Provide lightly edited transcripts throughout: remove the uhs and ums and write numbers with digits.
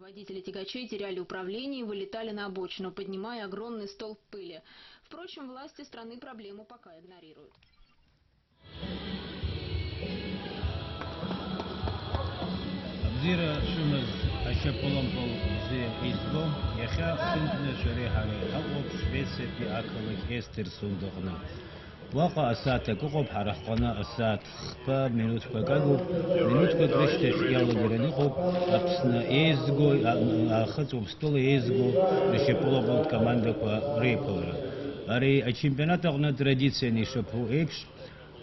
Водители тягачей теряли управление и вылетали на обочину, поднимая огромный столб пыли. Впрочем, власти страны проблему пока игнорируют. Абзира шумаз ашаполампол зе изго яха синтне шарихали хавот швеце пи акалык эстер сундогна. واقع الساعة كوكب حرقنا الساعة خبا منوت كاغو منوت كغريشتش يلا جرانيخو أبسنا إيزغو أخذ وبستول إيزغو نشيبولا بود كماندا كوا ريبولا أري الشامبيونات أغنى تراديسيا نشوفو إكش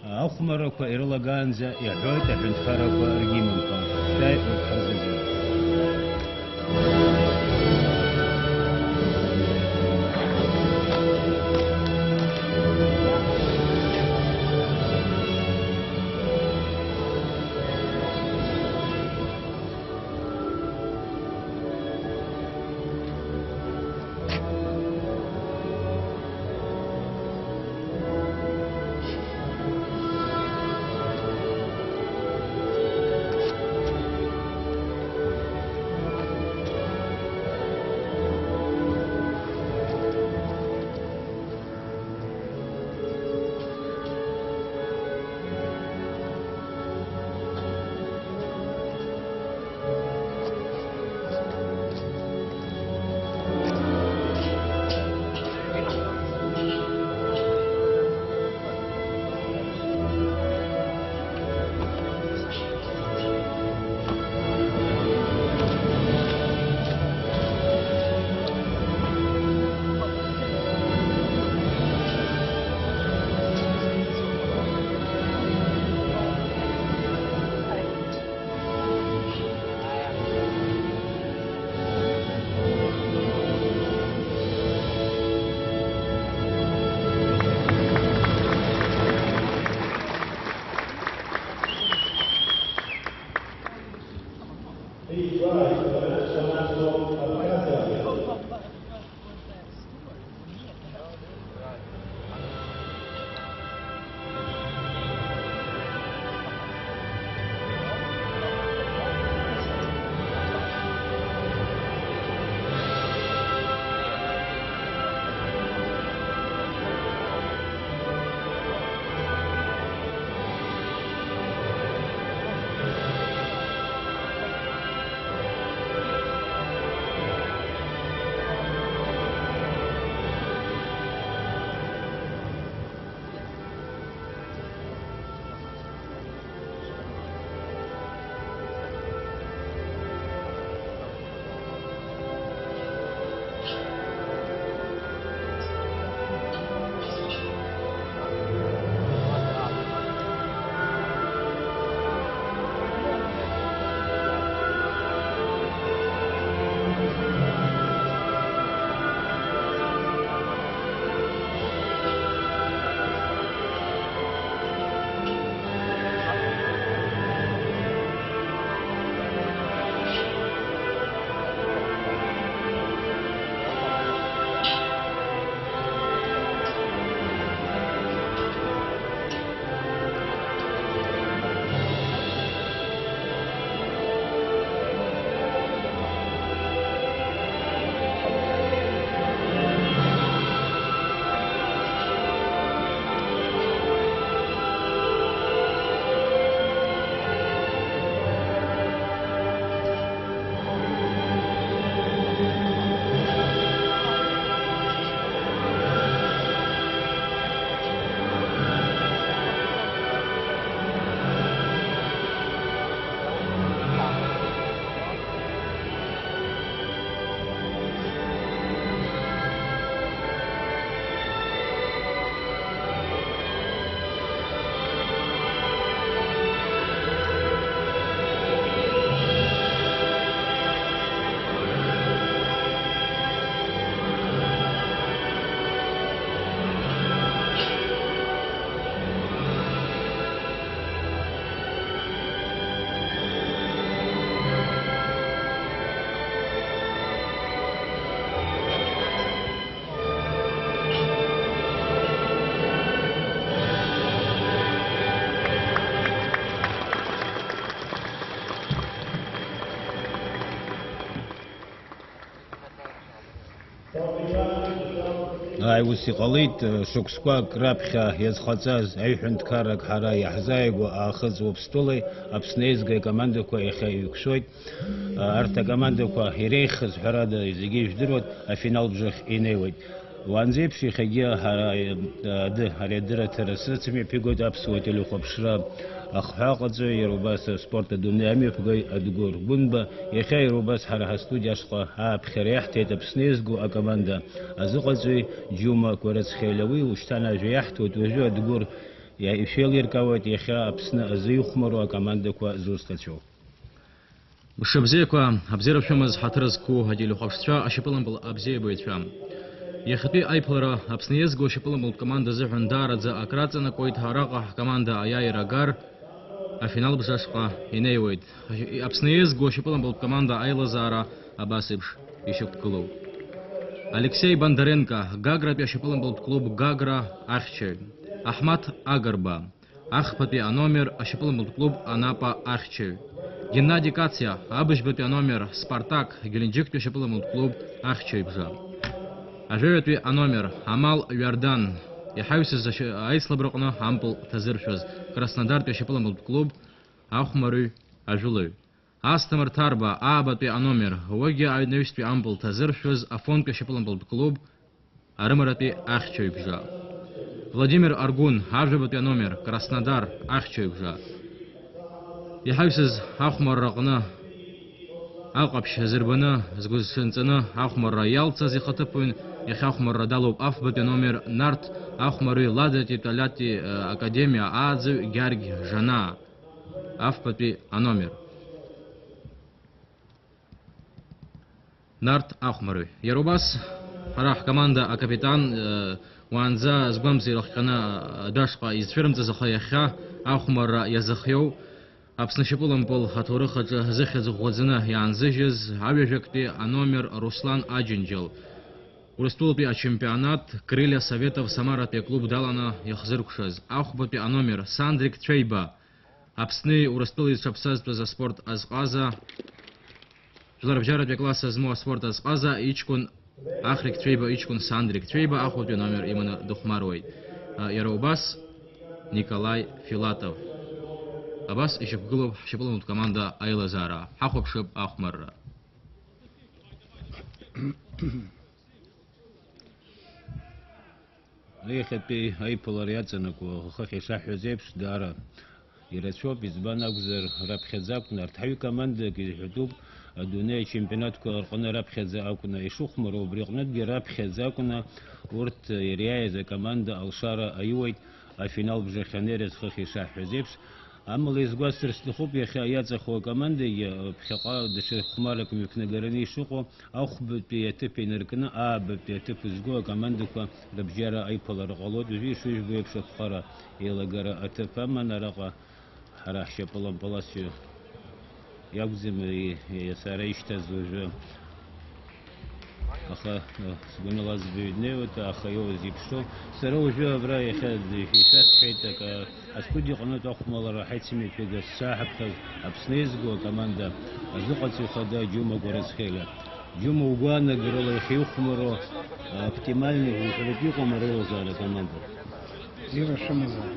أخمر كوا إيرلاغانزا يحوي تحن خارا كوا رجيمان كوا شايف وتحززي ус иҟалеит шықәсқәак раԥхьа иазхаҵаз аҩҳәынҭқаррак ҳара иаҳзааигәо аахыҵ Уаԥстәылеи Аԥсны еизгеи акомандақәа иахьа иқәшәоит. Арҭ акомандақәа иреиӷьыз ҳәарада зегьы ижәдыруеит, афиналбжахь инеиуеит. Уаанӡеиԥш иахьагьы ари адырраҭара срыцымҩаԥигоит аԥсуа телехәаԥшра ахҳәа аҟаҵаҩ, иара убас аспорт адунеи амҩаԥгаҩ Адгәыр Гәынба. Иахьа иара убас ҳара ҳастудиа ашҟа ааԥхьара иаҳҭеит Аԥсны еизго акоманда азыҟаҵаҩ Џьума Кәарацхелиа. Уи ушьҭан ажәа иаҳҭоит. Уажәы Адгәыр ишәеилиркаауеит иахьа Аԥсны азы ихәмаруа акомандақәа зусҭацәоу. Мшыбзеиқәа абзиара шәымаз ҳаҭыр зқәу ателехәаԥшцәа, ашьапылампыл абзиабаҩцәа. Иахьатәи аиԥылара Аԥсны еизго ашьапылампылтә команда азыҳәан даараӡа акраҵанакуеит. Араҟа ҳкоманда аиааира агар афиналбжа ашҟа инеиуеит. Аԥсны еизго ашьапылампылтә команда аилазаара абас еиԥш ишьақәгылоуп. Алексей Бондаренко, Гагратәи ашьапылампылтә клуб Гагра ахьчаҩ. Аҳмаҭ Агарба, ахԥатәи аномер ашьапылампылтә клуб Анапа ахьчаҩ. Геннадий Кациа, абыжьбатәи аномер Спартак Геленџиктәи ашьапылампылтә клуб ахьчаҩбжа. Ажәаҩатәи аномер Амал Ҩардан, иҳаҩсыз аицлабраҟны ампыл ҭазыршәыз Краснодартәи ашьапылампылтә клуб ахәмарыҩ ажәылаҩ. Асҭамыр Ҭарба, аабатәи аномер уигьы аҩнаҩстәи ампыл ҭазыршәыз Афонтәи ашьапылампылтә клуб арымаратәи ахьчаҩбжа. Владимир Аргун, ажәабатәи аномер Краснодар ахьчаҩбжа. Иҳаҩсыз ахәмарраҟны аҟаԥшь зырбаны згәы зшынҵаны ахәмарра иалҵаз ихаҭыԥыҩн, иахьа ахәмарра далоуп афбатәи аномер Нарҭ ахәмарыҩ Лада Титалиати академиа ааӡаҩ Гьаргь Жанаа, афбатәи аномер Нарҭ ахәмарыҩ. Иара убас ҳара ҳкоманда акапитан уаанӡа згәамҵ ирыхҟьаны адәашҟа изцәырымҵыз, аха иахьа ахәмарра иазыхиоу Аԥсны ашьапылампыл аҭоурых аҿы зыхьӡ ӷәӷәаӡаны иаанзыжьыз аҩажәактәи аномер Руслан Аџьынџьал. Урыстәылатәи ачемпионат Крылья Советов Самаратәи аклуб даланы иахзыркәшаз. Ахәбатәи аномер Сандрик Цәеиба, Аԥсни Урыстәылеи зҽаԥсазтәыз аспорт азҟаза, жәларбжьаратәи акласс змоу аспорт азҟаза иҷкәын Ахрик Цәеиба иҷкәын Сандрик Цәеиба ахәбатәи аномер иманы дыхәмаруеит. Иара убас Николай Филатов. Абас ишьақәгылоуп ҳшьапылампылтә команда аилазаара. Ҳахәаԥшып ахәмарра. Иахьатәи аиԥылара иаҵанакуа хыхь ишаҳҳәаз еиԥш даара ирацәоуп. Избан акәзар раԥхьаӡа акәны арҭ ҳаҩ командак иҳәатәуп адунеи ачемпионатқәа рҟны раԥхьаӡа акәны ишыхәмаруа, убри аҟнытәгьы раԥхьаӡа акәны урҭ ириааиз акоманда алшара аиуеит афиналбжахь анеирыз хыхь ишаҳҳәаз еиԥш. Амала изгәасҭар сҭахуп иахьа иаҵахо акомандагьы ԥхьаҟа даҽа хәмаррак мҩаԥнагараны ишыҟоу ахәбатәи аҭыԥ инаркны аабатәи аҭыԥ зго акомандақәа рыбжьара аиԥылара ҟалоит. Уажәы ишыжәбо еиԥш аԥхара еилагара аҭыԥ аман. Араҟа ҳара ҳшьапылампыл асҩы иакәӡам сара ишьҭаз уажәы. Аха сгәаныла аӡбаҩ днеиуеит, аха иоуз иԥшроу. Сара уажәы абра иахьа ишәасҳәеит астудиа аҟнытә ахәмалара ҳаицымҩаԥгаз сшааҳаԥхьаз Аԥсны еизго акоманда азыҟаҵаҩ хада Џьума Кәарацхелиа. Џьума, угәаанагарала иахьа ихәмаруа оптимальный ҳәатәы иҟоума ареилазаара акоманда? Бзиара шәымазар.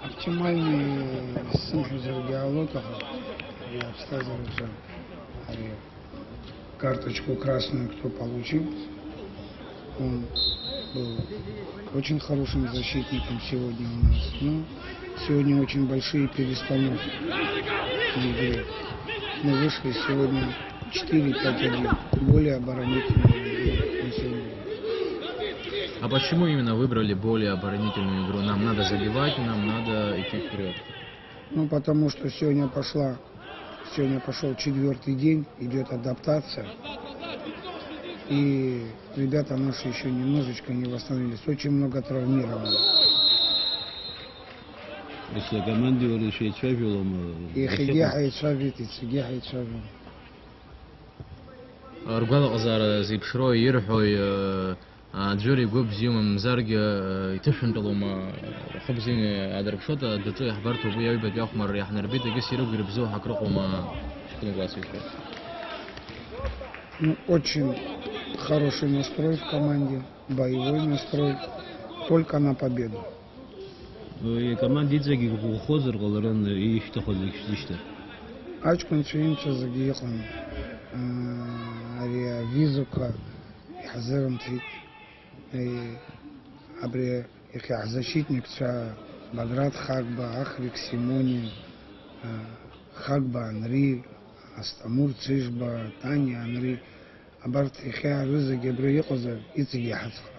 Оптимальный сымшәазар диалог аха иаԥсҭазараҿы ари карточку красную, кто получил, он был очень хорошим защитником сегодня у нас. Но сегодня очень большие перестановки в игре. Мы вышли сегодня 4-5-1, более оборонительную игру на сегодня. А почему именно выбрали более оборонительную игру? Нам надо забивать, нам надо идти вперед. Ну, потому что сегодня пошел 4-й день, идет адаптация. И ребята наши еще немножечко не восстановились. Очень много травмированных. После команды выручай Чавилом. Ргвала Азара зипшрой ирхой Джори Губзиум Мзарги يتفنطلوما خبزين أدركشوتا دتوي حبرتو بيا بيت يخمر يحنا ربيت يجسيرو غربزو حكرقوما شكون قاسي. Ну, очень хороший настрой в команде, боевой настрой, только на победу. И команда идзаги хозер голорон и что хозер что. Ачкун чуимча загихан ария визука хазером тит абре их защитник ча Баграт Хагба, Ахрик Симони, Хагба Анри, Астамур Цишба, Таня Анри, Абарт Ихя Рыза Гебреекоза и Цигяхацхра.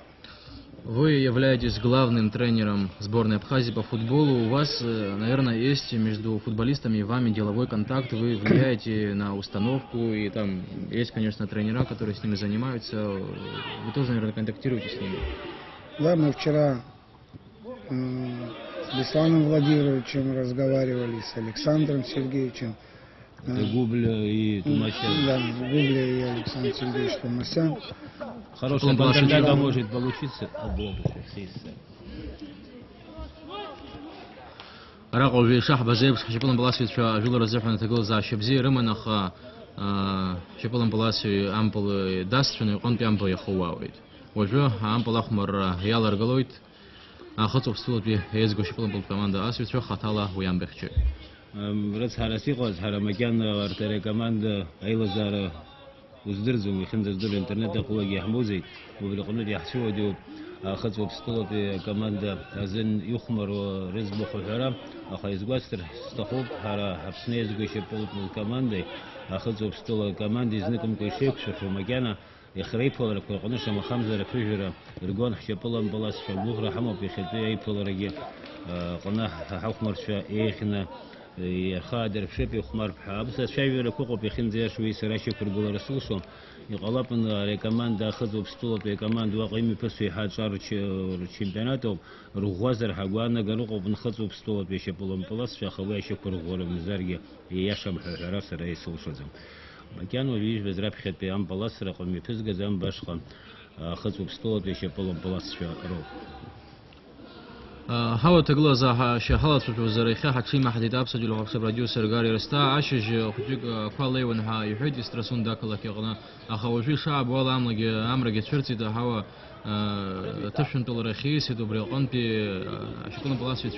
Вы являетесь главным тренером сборной Абхазии по футболу. У вас, наверное, есть между футболистами и вами деловой контакт. Вы влияете на установку, и там есть, конечно, тренера, которые с ними занимаются. Вы тоже, наверное, контактируете с ними. Да, мы вчера с Бесланом Владимировичем разговаривали, с Александром Сергеевичем. Губля и Тумасян. Да, Губля и Александр Сергеевич Тумасян. Хорошая контакта может получиться. رغو شحب زيب شبلن بلاسي شو جول رزفنا تقول زا شبزي رمنا خا شبلن بلاسي امبل داستشن يقون بيامبل يخواويد وجو امبل احمر يالر غلويد خطو بستول بي هيزغو شبلن بل команда асвит شو خطالا ويامبخچ رز هرسي قوز هرمكان ورتري команда ايلزار وزدرزو يخندزدر انترنت قوي حموزي وبالقنود يحسوا ديو خطو بستول بي команда ازن يخمر ورزبو خحرام خايزغوستر استخوب هرا حبسنيزغو شبلن командой خطو بستول команде знаком кошек شو مكانه يخريب ولا كقناش ما خمسة رفيجرة رجون حشبلان بلاس في بغرة حمو بيخدي أي بلورجي قناح حكمر شا إيخنا يخادر في شبي خمر بحابس شايف ركوق بيخن زي شوي سراشي كرجول رسولشون يقلب إن ريكمان داخل بستول بيكمان واقيمي بس في حد شهر الشامبيوناتو رغوازر حقوانا قالوا بنخذوا بستول بيشبلان بلاس شاخوي شكر غور مزارجي يشام حراس رئيس وشزم كانوا ليش بزراب خد بيام بلاس رقم يفزق زم باشخن خذوا بستول بيشبلان بلاس في رو هوا تغلظ شحالات في زريخه حكي ما حد ابسج لو حسب بروديوسر غاري رستا عشج خجق كوالي ونها يحيد يسترسون داكلك يغنا اخوجي شعب ولا امرغ تشرتي ده هوا تفشن بالرخيص يدبر قنبي شكون بلاصه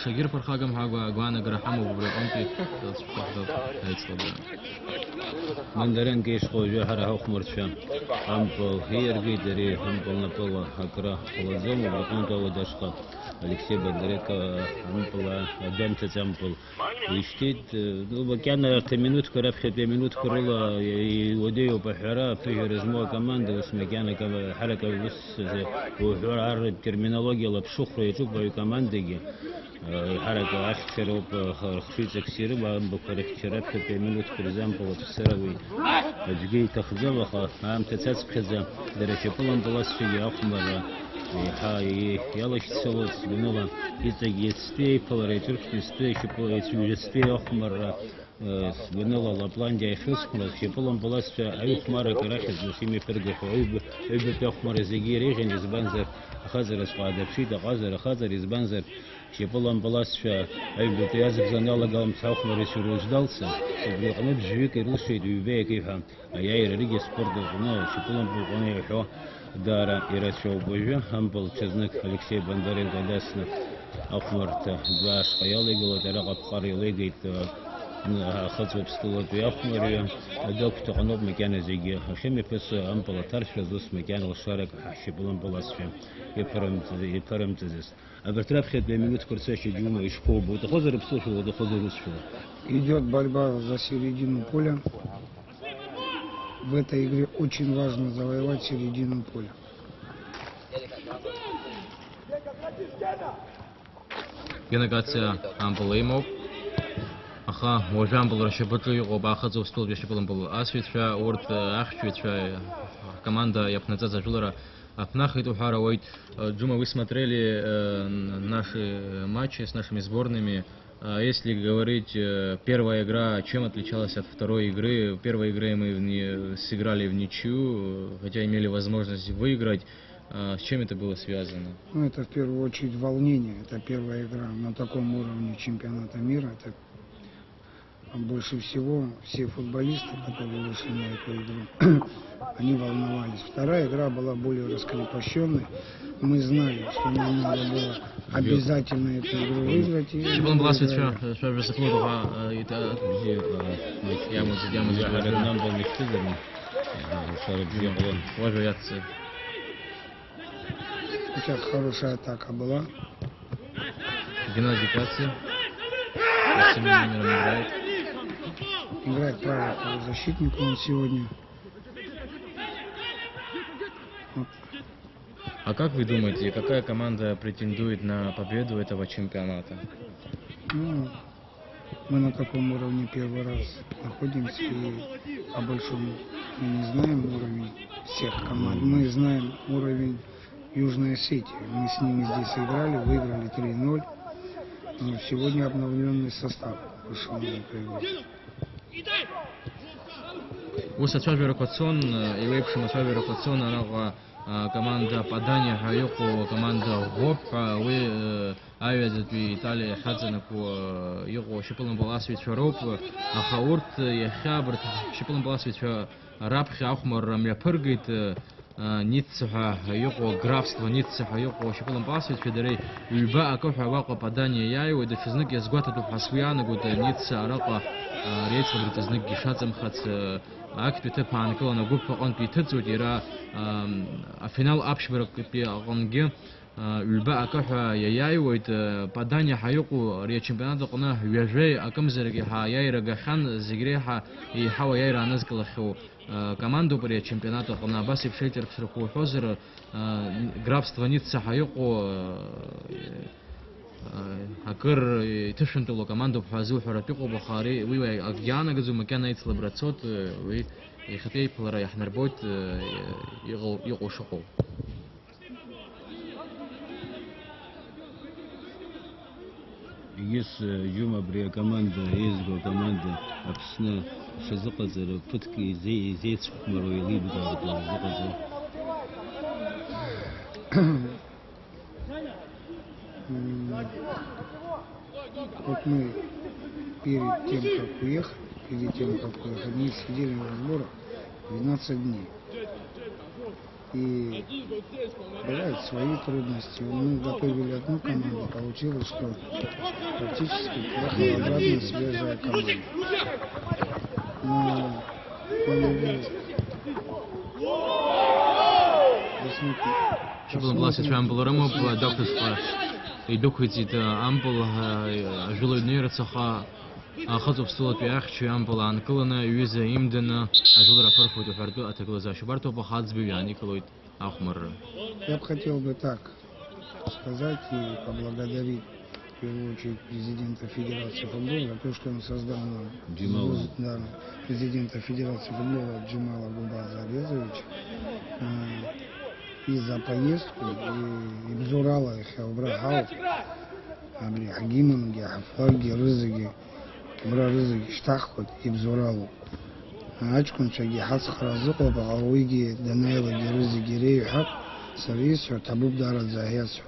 شاغير فرخاغم هاغا غانا غرحمو ببر قنبي مندرن كيش خوجه هر حكمر شام ام هير بيدري هم بلنطلا هكرا ولزم وبقنت ودشقه Алексей Бондаренко, Ампула, Адамца Ампул. И штит, ну, كان минут كرافخ 2 минут كرولا يوديو بحرا في رزمو команда وسمكانه حركه بس وحوار الترمينология لبشخر يشوف باي команды حركه اخشر وخشيت كثير بكره شرف 2 минут كرزامبول تسراوي اجي تخزم ام تتسك كذا درجه بلان بلاسفي اخمر هاي يلا شتسوي بنولا يتجي ستي بولاريتور ستي شبو ستي اخمر بنولا لابلانديا يخسكنا شبولن بلاس اي خمار كراخز نسيمي فرق عيب اخمر زيجي ريجن يزبنزر خزر سقاده بشيده غزر خزر يزبنزر شبولن بلاس اي بتيازك زنالا قام تاخمر يسروج دالسا بيقنب جويك يروشي دوبي كيفهم اي ريجي سبورت غنا شبولن بغني يحو دارا يرشو بوجه همبل چزنك Алексей Бондаренко дасна ахмарта дваш қаял егілі дәріға пқар елегейт خذوا بستولات ويأخمر دوك تقنوب مكان زيجي خشمي بس أمبلا ترش زوس مكان الشارك حشبلن بلاسفهم يفرمت زس أبرتراب خد بمنوت كرساش جوما يشكوب وتخذر بسوش وتخذر رسفه Идет борьба за середину поля. В этой игре очень важно завоевать середину поля. Генегация Амбулеймов. Аха, можем было расшибать его, бахаться в стол, если был асфитша, орд ахчвитша, команда Япнеца Зажулера. Апнах и Тухаровой. Джума, вы смотрели наши матчи с нашими сборными. Если говорить, первая игра, чем отличалась от второй игры? В первой игре мы сыграли в ничью, хотя имели возможность выиграть. С чем это было связано? Ну, это в первую очередь волнение. Это первая игра на таком уровне чемпионата мира. Это больше всего все футболисты, которые вышли на эту игру, они волновались. Вторая игра была более раскрепощенной. Мы знали, что нам надо было обязательно эту игру выиграть. И Шипалом мы Балас выиграли. شباب سكلوها يعمل Жахарынан был мечтызерный. Шарып жиғылын. واجه Сейчас хорошая атака была. Геннадий Каци. С этим номером играет. Играет правый полузащитник он сегодня. Вот. А как вы думаете, какая команда претендует на победу этого чемпионата? Ну, мы на таком уровне первый раз находимся, и по большому мы не знаем уровень всех команд. Мы знаем уровень Южной Осетии. Мы с ними здесь играли, выиграли 3-0. Но сегодня обновленный состав вышел на эту игру. وستواجه ركوتسون يويبش متواجه ركوتسون أنا команда Падания Хайоко команда Гопка و أيضا في إيطاليا حزنك ويقو شبلن بلاسويت شروب أخاورت يخابرت شبلن بلاسويت رابخ أخمر ميبرجيت نيتسها يقو графство نيتسها يقو شبلن بلاسويت فدري يباع كوفا واقع Падания яй وده فزنك يزغوت تدو حسويانا قد نيتسها رقا ريتس قدرت زنك جشاتم خات أكتب تبان كلنا جوب فقط بيتزود يرى فينال أبشبرك بيعنجي الباء كحة ياي ويت Падания حيقو ريا чемпионат قلنا يجري أكم زرقي ها ياي رجحان زجري ها يحاول ياي رانز كلخو команду بريا чемпионат قلنا بس بشيتر بسرقو حزر графство Ницца حيقو هكر تشنتلو команду بحازو حرتقو بخاري وي أجيانا جزو مكان يتصل براتسوت وي يختي بلرا يحنربوت يغو شقو Есть Юма Брия команда, есть команда, абсолютно шазуказер, футки, зейц, морои, либо зуказер. Вот мы перед тем, как уехали, мы сидели на сборах 12 дней. И бывают свои трудности. Мы готовили одну команду, получилось, что практически приехала обратно свежая команда. Но شبلن بلاسويت أمبلرمو بدكتور يدوكيت أمبل جلو نير صخا خطب صوت بأخشى أمبل عن كلنا يوزا يمدنا أجل رفرفو تفردو أتقل زاشبارتو بخاطز بيعني كلويت أخمر. Я бы хотел бы так сказать и поблагодарить в первую очередь президента Федерации футбола за то, что он создал нам президента Федерации футбола Джумала Губазарезовича и за поездку и бзурала их Абрахау Абри Хагиманги, Хафаги, Рызыги, Бра Рызыги, Штахот и бзуралу. Ачкун чаги хасхразуко багауиги данайла Рызыги Рейхак Сарису Табуб Дарат Загесу.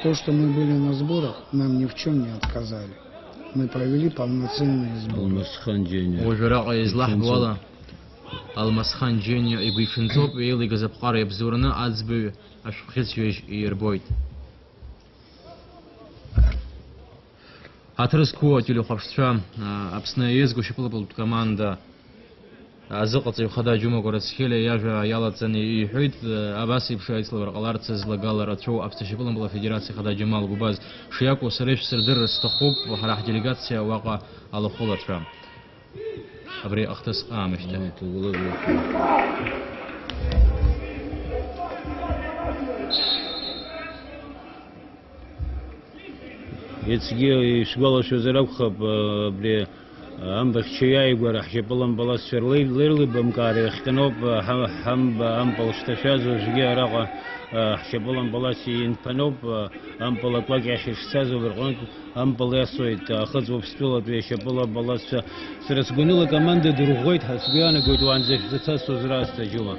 То, что мы были на сборах, нам ни в чем не отказали. Мы провели полноценные сборы. وجراء إزلاح بوالا المسخان جينيا يبي فنتوب يلي جذب قاري بزورنا أزبي أشخاص يربويت. هاترس كوا تلو خبشتشام أبسنا يزغو شبل كماندا زقت يخدا جمع قرص خيله ياجا يالات زني يحيد أباسي بشايت لور قلارت زلقال رتشو أبستشبلن بلا فيدراسي خدا جمال غباز شياكو سريش سردر استخوب وحراح ديليغاتسيا واقع على خولترام أبري أختص آمشته يتسجي شغله شو زرقخب بلي أم بخشيا يقول حجبلن بلاس شرلي ليرلي بمكاري اختنوب هم أم بلشتشاز وجي رقة حجبلن بلاس ينفنوب أم بلطلق عشر شتاز وبرقون أم بلاسويت خذ وبستولة بيشبلن بلاس سرسقونيلا كماندا دروغويت حسبيانا قد وانزك زتاسو زراست جوا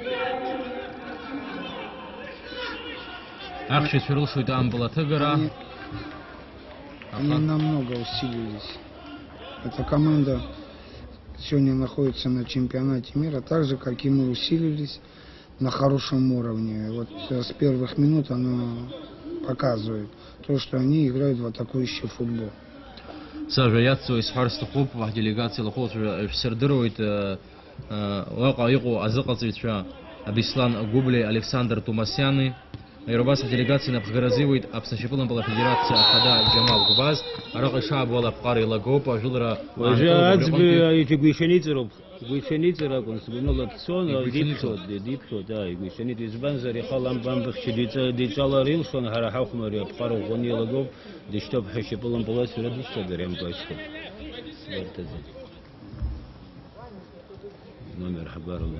أخشى شرلشو دا أم بلاتغرا Они намного усилились Эта команда сегодня находится на чемпионате мира, так же, как и мы усилились на хорошем уровне. Вот с первых минут оно показывает то, что они играют в атакующий футбол. ساجياتسو إسحارس تقوب واحد делегация لخوت سردرويت واقع يقو أزقة تشا Абислан Губли, Александр Тумасяны. Иробаса делегация на Пхгаразивит, Абсашипулам была федерация Ахада Джамал Губаз, Арака Шаб была Пхари Лагопа, Жулра. Уже отзывы эти гуишеницеров, гуишеницера, консуминула псон, дипсот, да, и гуишенит из Банзари, Халам Бамбах, Дичала Рилшон, Харахахмари, Пхару Гони Лагоп, Диштоп Хашипулам была Сурадиста, Дарем Качка. Номер Хабарула.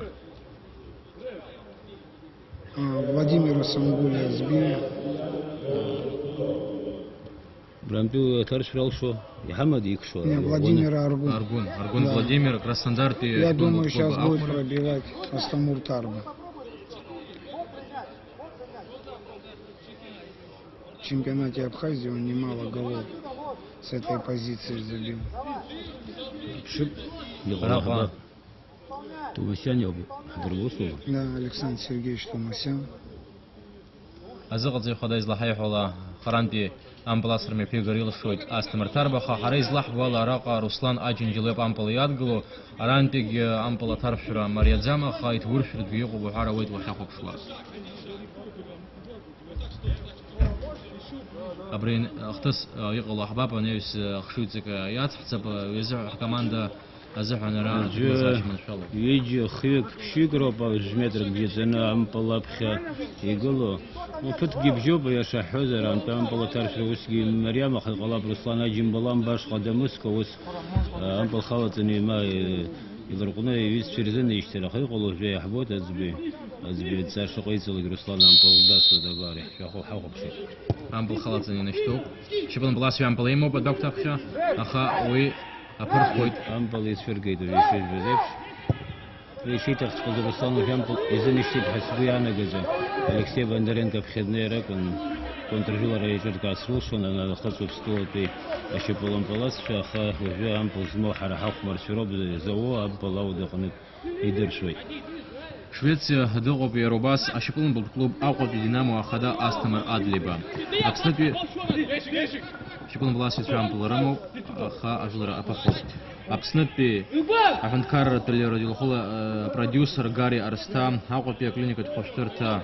Владимира Самгуля сбили. Брампил Таршрал шо, Яхамад Икшо. Не, Владимира Аргун. Аргун да. Владимир, Краснодар. Я думаю, сейчас будет пробивать Астамур Тарба. В чемпионате Абхазии он немало голов с этой позиции забил. Шип. Тумасян йобу. Да, Александр Сергеевич Тумасян. Азыгат зихада излахай хола харанти ампласыр ме пегорил шойт Астамур Тарба хара излах вала рака Руслан Аджинжилеп ампал ядгло арантиг ампала тарфшра Мариадзама хайт вуршрд виегу бухара вейт вахахук шла. Абрин اختص يقول احباب نفس خشوتك يا تحسب يزع команда أزحنا راه إن شاء الله. يجي خيك شيكرو بجمتر بيزنا أم بلابخا يقولوا وفت جيب جوب يا شحوزر أنت أم بلا تعرف وسقي مريم أخذ قلاب رسلان أجيم بلام باش قدمسك وس أم بالخالتني ما يضرقنا يوز فرزن يشتري خير قولوا جاي حبوت أزبي تسار شقيت لك رسلان أم بلداس ودباري شاخو حوق بشي أم بالخالتني نشتوب شبنا بلاسي أم بليمو بدك تخشى أخا وي أبرخويت أمبل يسفرقيت ويشيل بزيفش ويشيل تخص Руслан Жампл изенишит хасбуяна газа Алексей Бондаренко входной ракон контржила рейжер касрушон на хасу вступи Ашиполом Палас шаха уже Ампл змохара хахмар шуроб зао Ампл аудахны идершой. Швеция догоб Еробас Ашиполом был клуб Ауқат Динамо Ахада Астамур Адлиба. Абсолютно Шиполом была Ампл Рамов ха ажлара апахос. Абсолютно Афанкар телерадиохола продюсер Гарри Арстам Ауқат клиника Тхоштерта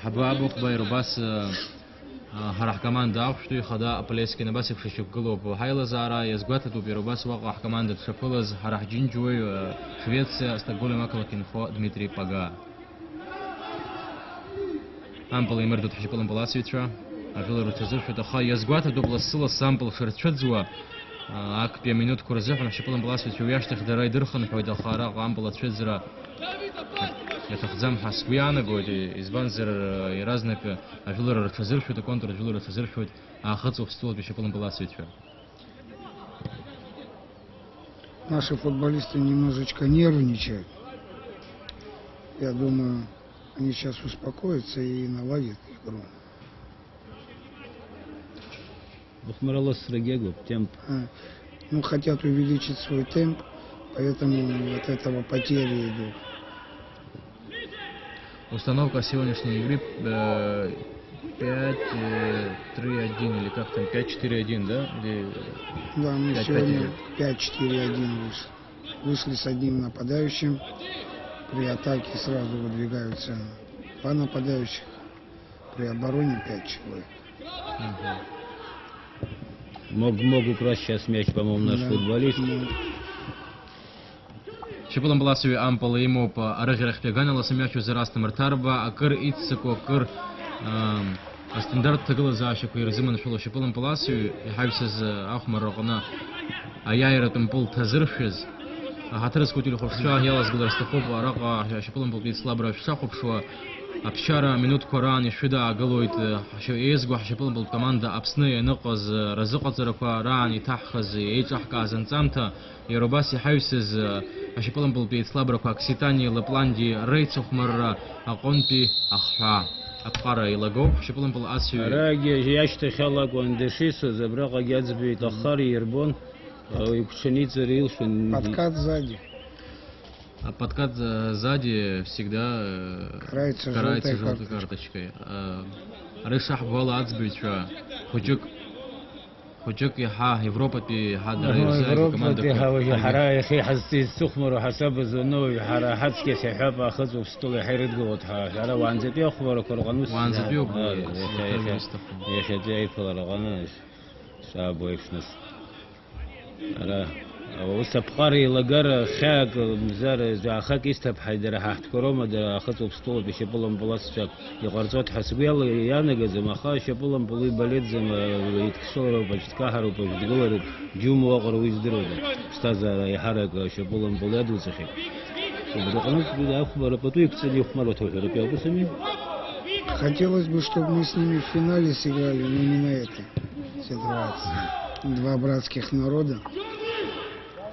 Хабабух Байробас هرح كمان داف شتوي خدا أبليسكي نباسك في شقلوب هايلا زارا يزقوات تو بيروباس واقع كمان دت شفلز هرح جينجوي شويتسيا استقبل ماكلكين خو دميتري باغا أمبل يمردو تحشبلن بلاسيترا أجل روتزر شو تخا يزقوات تو بلسلا سامبل شرتشدزوا أك بيا минут كورزح نحشبلن بلاسيترا وياشتخ دراي درخن حويد الخارق أمبل تشدزرا يتخزم حسبيانا قوي إزبانزر يرازنك أجلر رتفزر شو تكونتر أجلر رتفزر شو أخذوا في стол بيشوفون بلاسيتشا. Наши футболисты немножечко нервничают. Я думаю, они сейчас успокоятся и наладят игру. Темп. Ну, хотят увеличить свой темп, поэтому от этого потери идут. Установка сегодняшней игры 5-3-1 или как там, 5-4-1, да? Или да, мы сегодня 5-4-1 вышли. Вышли с одним нападающим. При атаке сразу выдвигаются два нападающих. При обороне 5 человек. Мог украсть сейчас мяч, по-моему, наш футболист. Шиполом была свой ампал ему по арагерах пеганила самячу за Астамур Тарба, а кыр ицеко кыр стандарт тагла зашику и разиман шуло шиполом паласию и хайвсез ахмар рогна а яйратым пол тазыршез а хатрыз кутили ховша ялас гулар стахоп арага шиполом пол бит слабра шахоп шо Абшара минут Коран шуда агалойт шеизгу шиполом пол команда абсны нуқаз разыqat зараква рани таххаз эйчах казанцамта Еробаси хайвсез Ашиполом был бит слабро как Ситани, Лапланди, Рейцухмар, Аконпи, Ахха, Апхара и Лагоп. Ашиполом был Асию. Раги, я считаю, халак он дешис, забрал агязби Тахари Ербон, И пшеница рил, что... Подкат сзади. А подкат сзади всегда Карается желтой карточкой. Решах вала ацбича. Хочек яха Европа пи хада Европа пи хара яхи хасти сухмар حسب زنو حرا حدك سحب اخذ وسطول حيرد قوت حرا وانزبي اخبار كرغنوس وانزبي يا خدي فلغناش شابو يفنس ara وسبقاري لغر خاك مزار زا خاك يستب حيدر حت كروما در اخذ وسطول بشبلم بلاصچak يغرزوت حسبيل яна газма خاش بلم بلي بلد زم يتكسورو بجتكاهرو بجدغورو جوم وغرو يزدرو استاذ يحرق شبلم بلد وزخي وبدقنوس بدا اخبار поту يكسل يخمرو توهرو بسمي. Хотелось бы, чтобы мы с ними в финале сыграли, но не на этой ситуации. Два братских народа.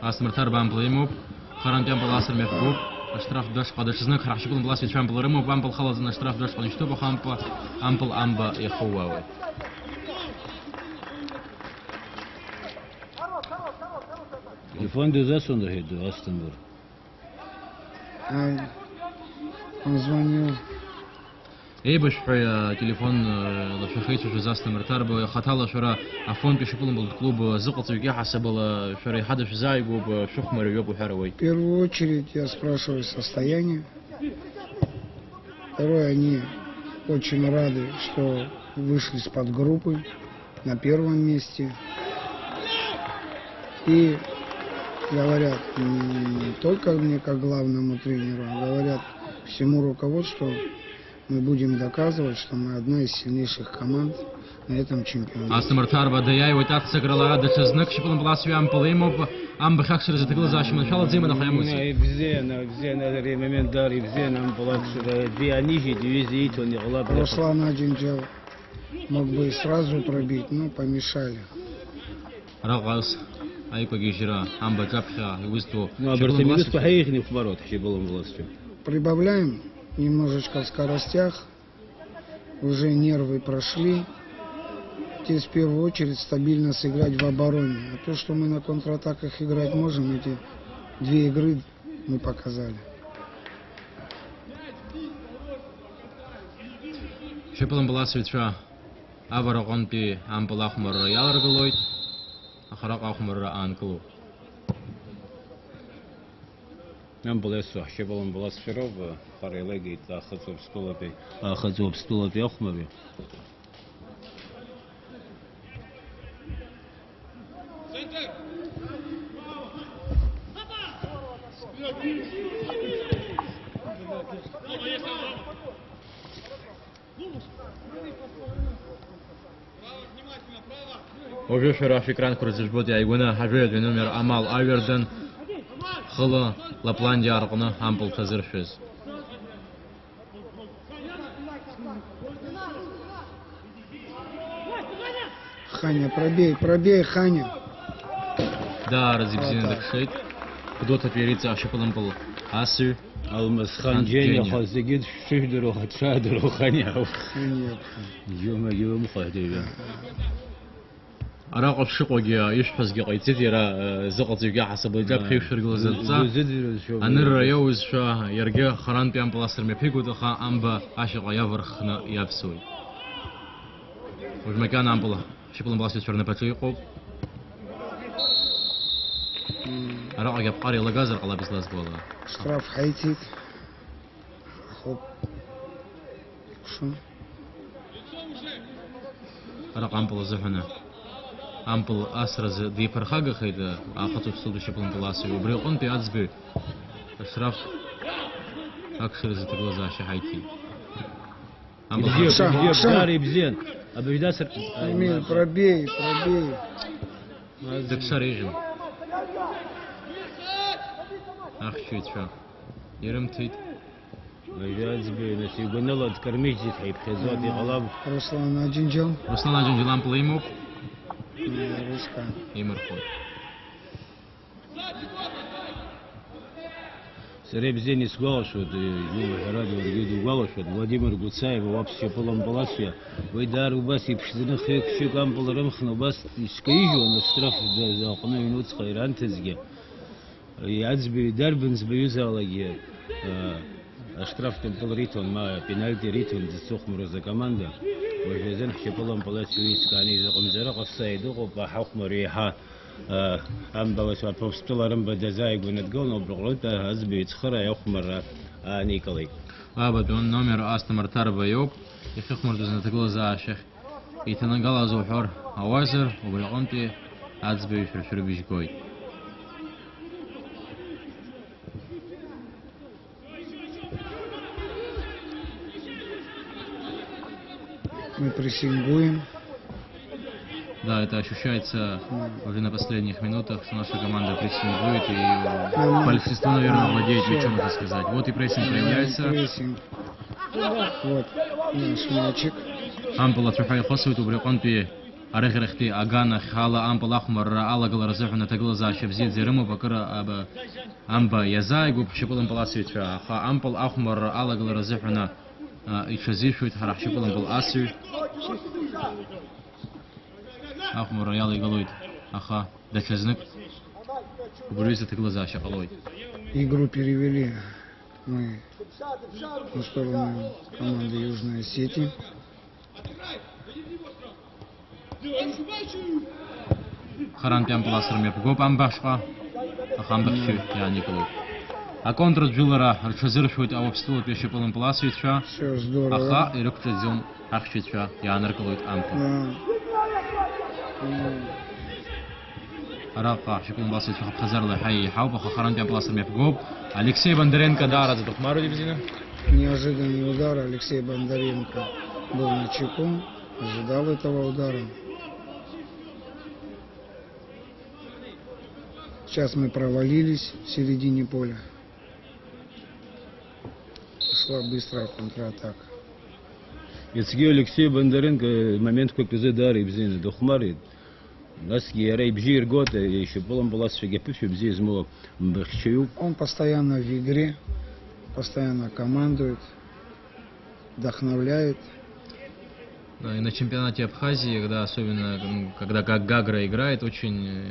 Асмертар бамплеймуп, харантям баласер мефгуп, штраф даш падашзнак, харашипун баласер чамплерему, бампл халаз на штраф даш падишто хампа, ампл амба и хауавы. Телефон дезасон да хеду Астенбур. Он звонил. Эйбаш телефон лашахейч уже застамертар бы хатала шура афон пишипулом был клуб зыкалцуги хасабала шура хадаш зайгу б шухмар ёбу харовой. В первую очередь я спрашиваю состояние. Второе, они очень рады, что вышли с подгруппы на первом месте. И говорят не только мне как главному тренеру, а говорят всему руководству, мы будем доказывать, что мы одна из сильнейших команд на этом чемпионате. Астамертар бадая и вот так сыграла дачазнак шипулом баласвиам полеймов ам бахакшир затыкла зашим начало зима на хаямуси. Бзена момент дари бзена ам балакшир две нижние дивизии то не главное. Руслан Аджинджал мог бы и сразу пробить, но помешали. Рагас ай погижира ам бачапха высту. Ну а Бартемидис поехали в ворот, шипулом баласвиам. Прибавляем немножечко в скоростях, уже нервы прошли. Теперь в первую очередь стабильно сыграть в обороне. А то, что мы на контратаках играть можем, эти две игры мы показали. Шипулом баласвича аварагон пи ам балахмар яларгалой ахарак ахмар анклу. Нам было сухо, шипулом баласфиров, харелеги ахазу обстулапи ахмави. Уже вчера фикран крузишбот я игуна хажует номер Амал Аверден хыла Лапландия арқына ампл тазырфез. Ханя, пробей, Ханя. Да, разъебзина дакшейт. Кто-то перится ошипалом пол. Асу. Алмаз хан Дженя хазигид шихдеру хатшадеру ханяу. Ё-моё, мухадега. أراقب شقوجيا يشحز جاي تديرا زقط جا حسب الجاب خيف شرقل زدزا أنا الرياوز شا يرجع خران بيان بلاستر مبيجو دخا أمبا عشق يفرخنا يابسوي وش مكان أمبلا شبلن بلاستر شرنا بتشيقو أراقب جاب قاري لجازر على بسلاس بولا Штраф хайтит. Хоп. Шо? أراقب أمبلا زحنا أمبل أسرز دي فرخاجة خيدا أخذوا بصدق شبلن بلاسي وبريقون بيعزبي أشرف أكثر زي تقلزا شحيتي أمبل Шари бзен. Абидасер. Эмиль, пробей. دكسر يجم أخ شويت شو يرم تيت Абидасбе на сигунала откормить здесь хейп хезоди голов. Руслан Аджинджал. Руслан Аджинджал плеймуп Руска. и Мархон Ребзени сглашут, ради варгиду галашут, Владимир Гуцаев, вообще полом баласия, выйдар у вас и пшдны хек шикам полрамхну бас искаижу на штраф за окно минут хайрантезге. Ядзби дарбен сбюзалаги. Штраф темпл ритон, ма пенальти ритон десухмру за команда. وجزن حشبلهم بلاتويت كاني زقم زرق الصيد وقف حكم ريحة أم بلاتوا بروستولارم بدزايق ونتقول نبرغلت هزبي تخرى يخمر نيكولي. بدون نمر أستمر تربة يوب يخمر دزنا تقول زاشخ يتنقل زوحور أوازر وبرغلتي هزبي شرشر بيجكوي. Мы прессингуем. Да, это ощущается уже на последних минутах, что наша команда прессингует и большинство, наверное, владеет мячом, можно сказать. Вот и прессинг проявляется. Прессинг. Вот наш мячик. Ампула трухай хосует убриконпи арехрехти агана хала ампул ахмар алагал разухна тагла зашев зид зерему бакара аба амба язайгу пшипулам паласвитра ха ампул ахмар алагал разухна ишазишует харах шипулам паласвит ахмар ял игалуит аха дачазник убрюза тагла зашев алой. Игру перевели мы на сторону команды Южной Осетии. Харан пям пласрами пгоп амбашка ахамбахчу я Николай. А контр джилера рчазиршует авобству пеше полон пласвитша. Все здорово. Аха и рукчазем ахчитша я Николай ампу. Араqa шипон пласвитша хазарла хай хауба харан пям пласрами пгоп. Алексей Бондаренко дара за тухмару дивизина. Неожиданный удар. Алексей Бондаренко был на чеку, ожидал этого удара. Сейчас мы провалились в середине поля. Пошла быстрая контратака. Ицги Алексей Бондаренко момент как из удара бзина духмарит. Нас ярей бжир год еще полом балас шагапыш бзи зму бхчую. Он постоянно в игре, постоянно командует, вдохновляет. Да, и на чемпионате Абхазии, когда особенно когда как Гагра играет, очень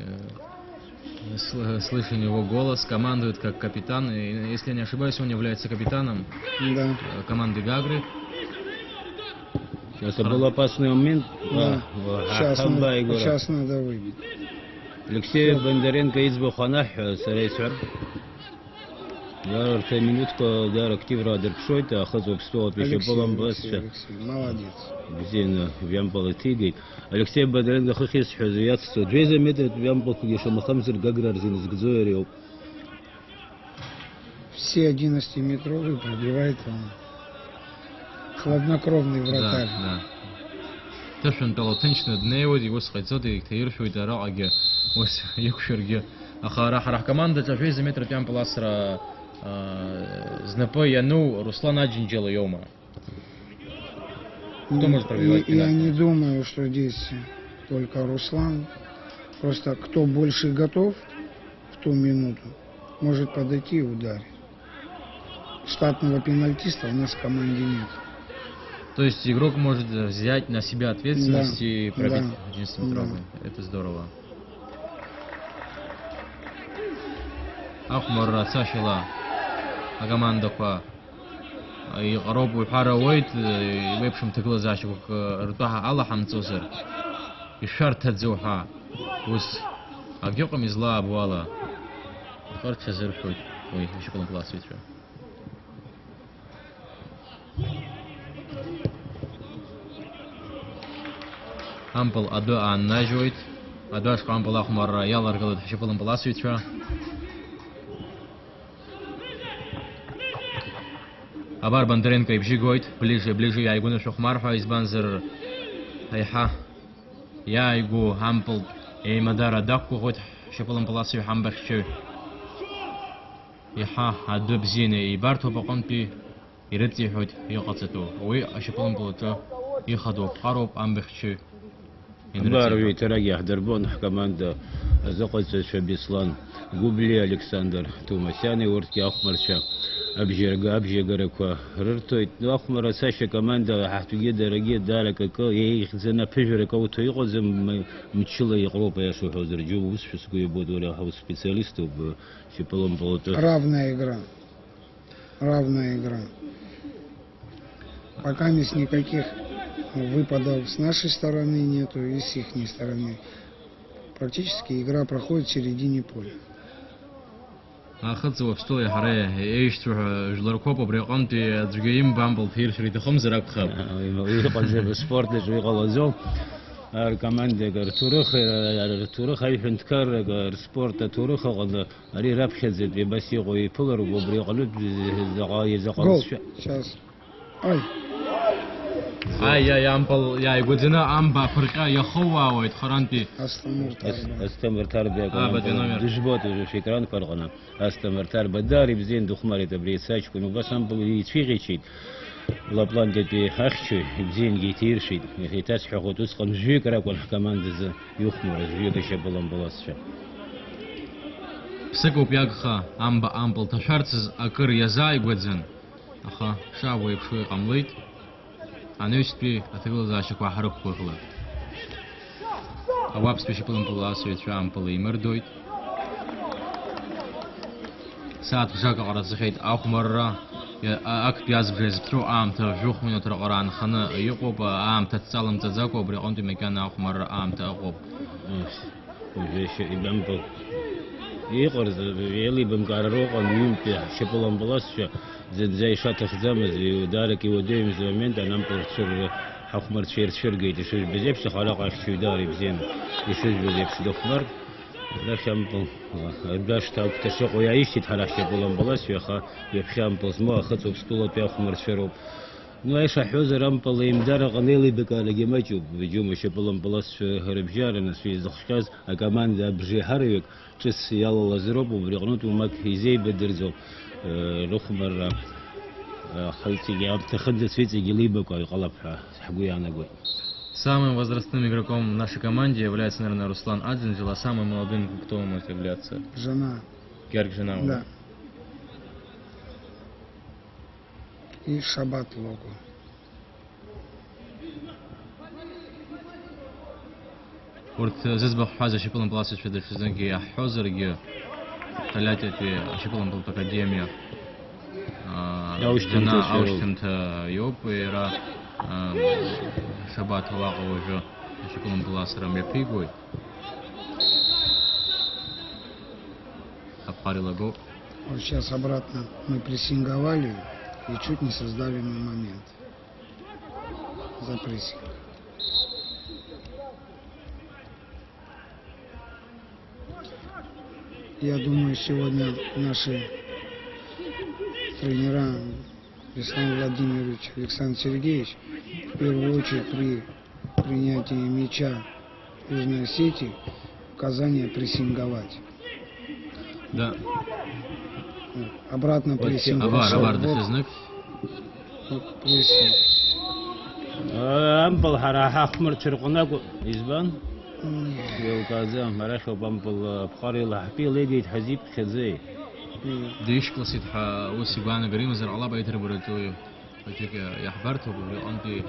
слышен его голос, командует как капитан. И, если я не ошибаюсь, он является капитаном команды Гагры. Сейчас был опасный момент. Да. Сейчас надо выбить. Алексей Бондаренко из Буханах Сарайсвар. Я в минутку дар активно дерпшойта, а хазу обстоял пише полом басча. Молодец. Бзина вямпал тигей. Алексей Бондаренко хохис хазуятство. Джейза метод вямпал кугеша махамзер Гагра арзин из Гзоерев. Все 11-метровые пробивает он. Хладнокровный вратарь. Да. Ташун талатынчны дневод его схайцоты тейршует араге. Ось юкшерге. Ахара харах команда Джейза метод вямпал асра знапой яну Руслан Аджинджела Йома. Кто может пробивать пенальти? Я не думаю, что здесь только Руслан. Просто кто больше готов в ту минуту, может подойти и ударить. Штатного пенальтиста у нас в команде нет. То есть игрок может взять на себя ответственность и пробить 11-метровый. Да. Это здорово. Ахмар Сашила команда по и Робу Хаrawayt в общем تقول زاشوك رتاها الله حمتصر الشرط تزوحا وس أجيكم إزلا بوالا خرج شزر شوي وي شكلهم كلاس ويتر أمبل أدو عن ناجويت أدوش أمبل أحمر يلا رجلت شكلهم كلاس ويتر Абар Бондаренко и бжигойт, ближе, я игу на шухмарха из банзер хайха. Я игу хампл и мадара дакку хоть шепалом паласию хамбахчу. Иха адду бзины и барту баконпи и редти хоть и қацету. Ой, шепалом палату и хаду пароп амбахчу. Бар витраги ахдербон команда Азоқойцеша Беслан, Губли Александр Тумасян, Ортки Ахмарча, Абжегараква, Рыртойт, Ахмара Саша команда, Хахтуги, дорогие, далеко, их зена Пежерика, вот его зем мчила Европа, я что хозер, Джубус, что я буду специалистов, Шиполом Полото. Равная игра. Равная игра. Пока никаких выпадов с нашей стороны нету и с их стороны. Практически игра проходит в середине поля. أخذت وفستوي حريه إيش تروح جلركوب بريقانتي تجيم بامبل فير شريط خمسة ربخة. ويقول زي بالسبورت ليش ويقول زوم. كمان ده تورخ هاي فنتكر سبورت تورخ قد أري ربخة زي بس يقوي فقر وبريقانت زقاي زقاي. Сейчас. Ай. يا أمبل يا يقولنا أمبا فرقة يا خوا ويتخرانتي. استمر تربية دجبوت في كران فرقنا استمر تربية داري بزين دخماري تبريد ساج كونو بس أمبل يتفيقي شيء لا بلان دي خشوا بزين جيتير شيء في تسح خطوس قم جيك راكون كمان دز يخمر جيك شبلان بلاس شا سكوب ياخا أمبل تشارتز أكر يزاي قدزن أخا شابوي بشوي قمليت أنا يشتري أتقول زاشك وحرق كورلا. أواب سبيشيبلن بلاس ويترام بلي مردويت. ساعات خشاك على زخيت أخ مرة أكت بياز بريز ترو عام تجوخ من ترى قران خنا يقوب عام تتسلم تزاكو بريقونتي مكان أخ مرة عام تأقوب. وش يبامبل يقرز يلي بمقارروق اليوم في شيبلن بلاس زي شات خزامة زي دارك يوديهم زمان ده نمبر شر حكمر شر جيت يشوف بزيبش خلاق شو داري بزين يشوف بزيبش دخمر لا شامبل إرداش تاو تشوق ويعيش يتحرك شبولان بلاش يخا يبشامبل زما خطو بسطولة بيخمر شروب نو إيش حوزر أمبل يمدار غنيلي بكالة جماجو بجوم شبولان بلاش هرب جارنا في زخشاز أكمان ده برجي هريك تس يلا لزروب وبريغنوت وماك هيزي بدرزو رخمر خلتي جاب تخدس فيتي جليبك ويقلب حقوي أنا أقول. Самым возрастным игроком в нашей команде является, наверное, Руслан Адзинджел, а самым молодым кто может являться? Жена. Герк жена. Да. И Шабат Локу. ورت ززبخ حاجة شبلن بلاسش في الشزنجي حوزر جي ثلاثة في شبلن بالأكاديمية. جنا أوشتنت يوب ويرا شبات واقع وجه شبلن بلاسرم يبيجوي. أبقاري лаго. Вот сейчас обратно мы прессинговали и чуть не создали момент за прессинг. Я думаю, сегодня наши тренера Александр Владимирович, Александр Сергеевич в первую очередь при принятии мяча в Южной Осетии указание прессинговать. Да. Обратно прессинг. Абар, да, знак. Прессинг. أمبل حراها أحمر شرقناك إزبان يوكازا مراشو بامبل بخاري لحبي ليدي تحزيب خزي ديش كلاسيت وسيبانا قريم زر الله بيتر براتوي فجيك يا حبرته بقول أنتي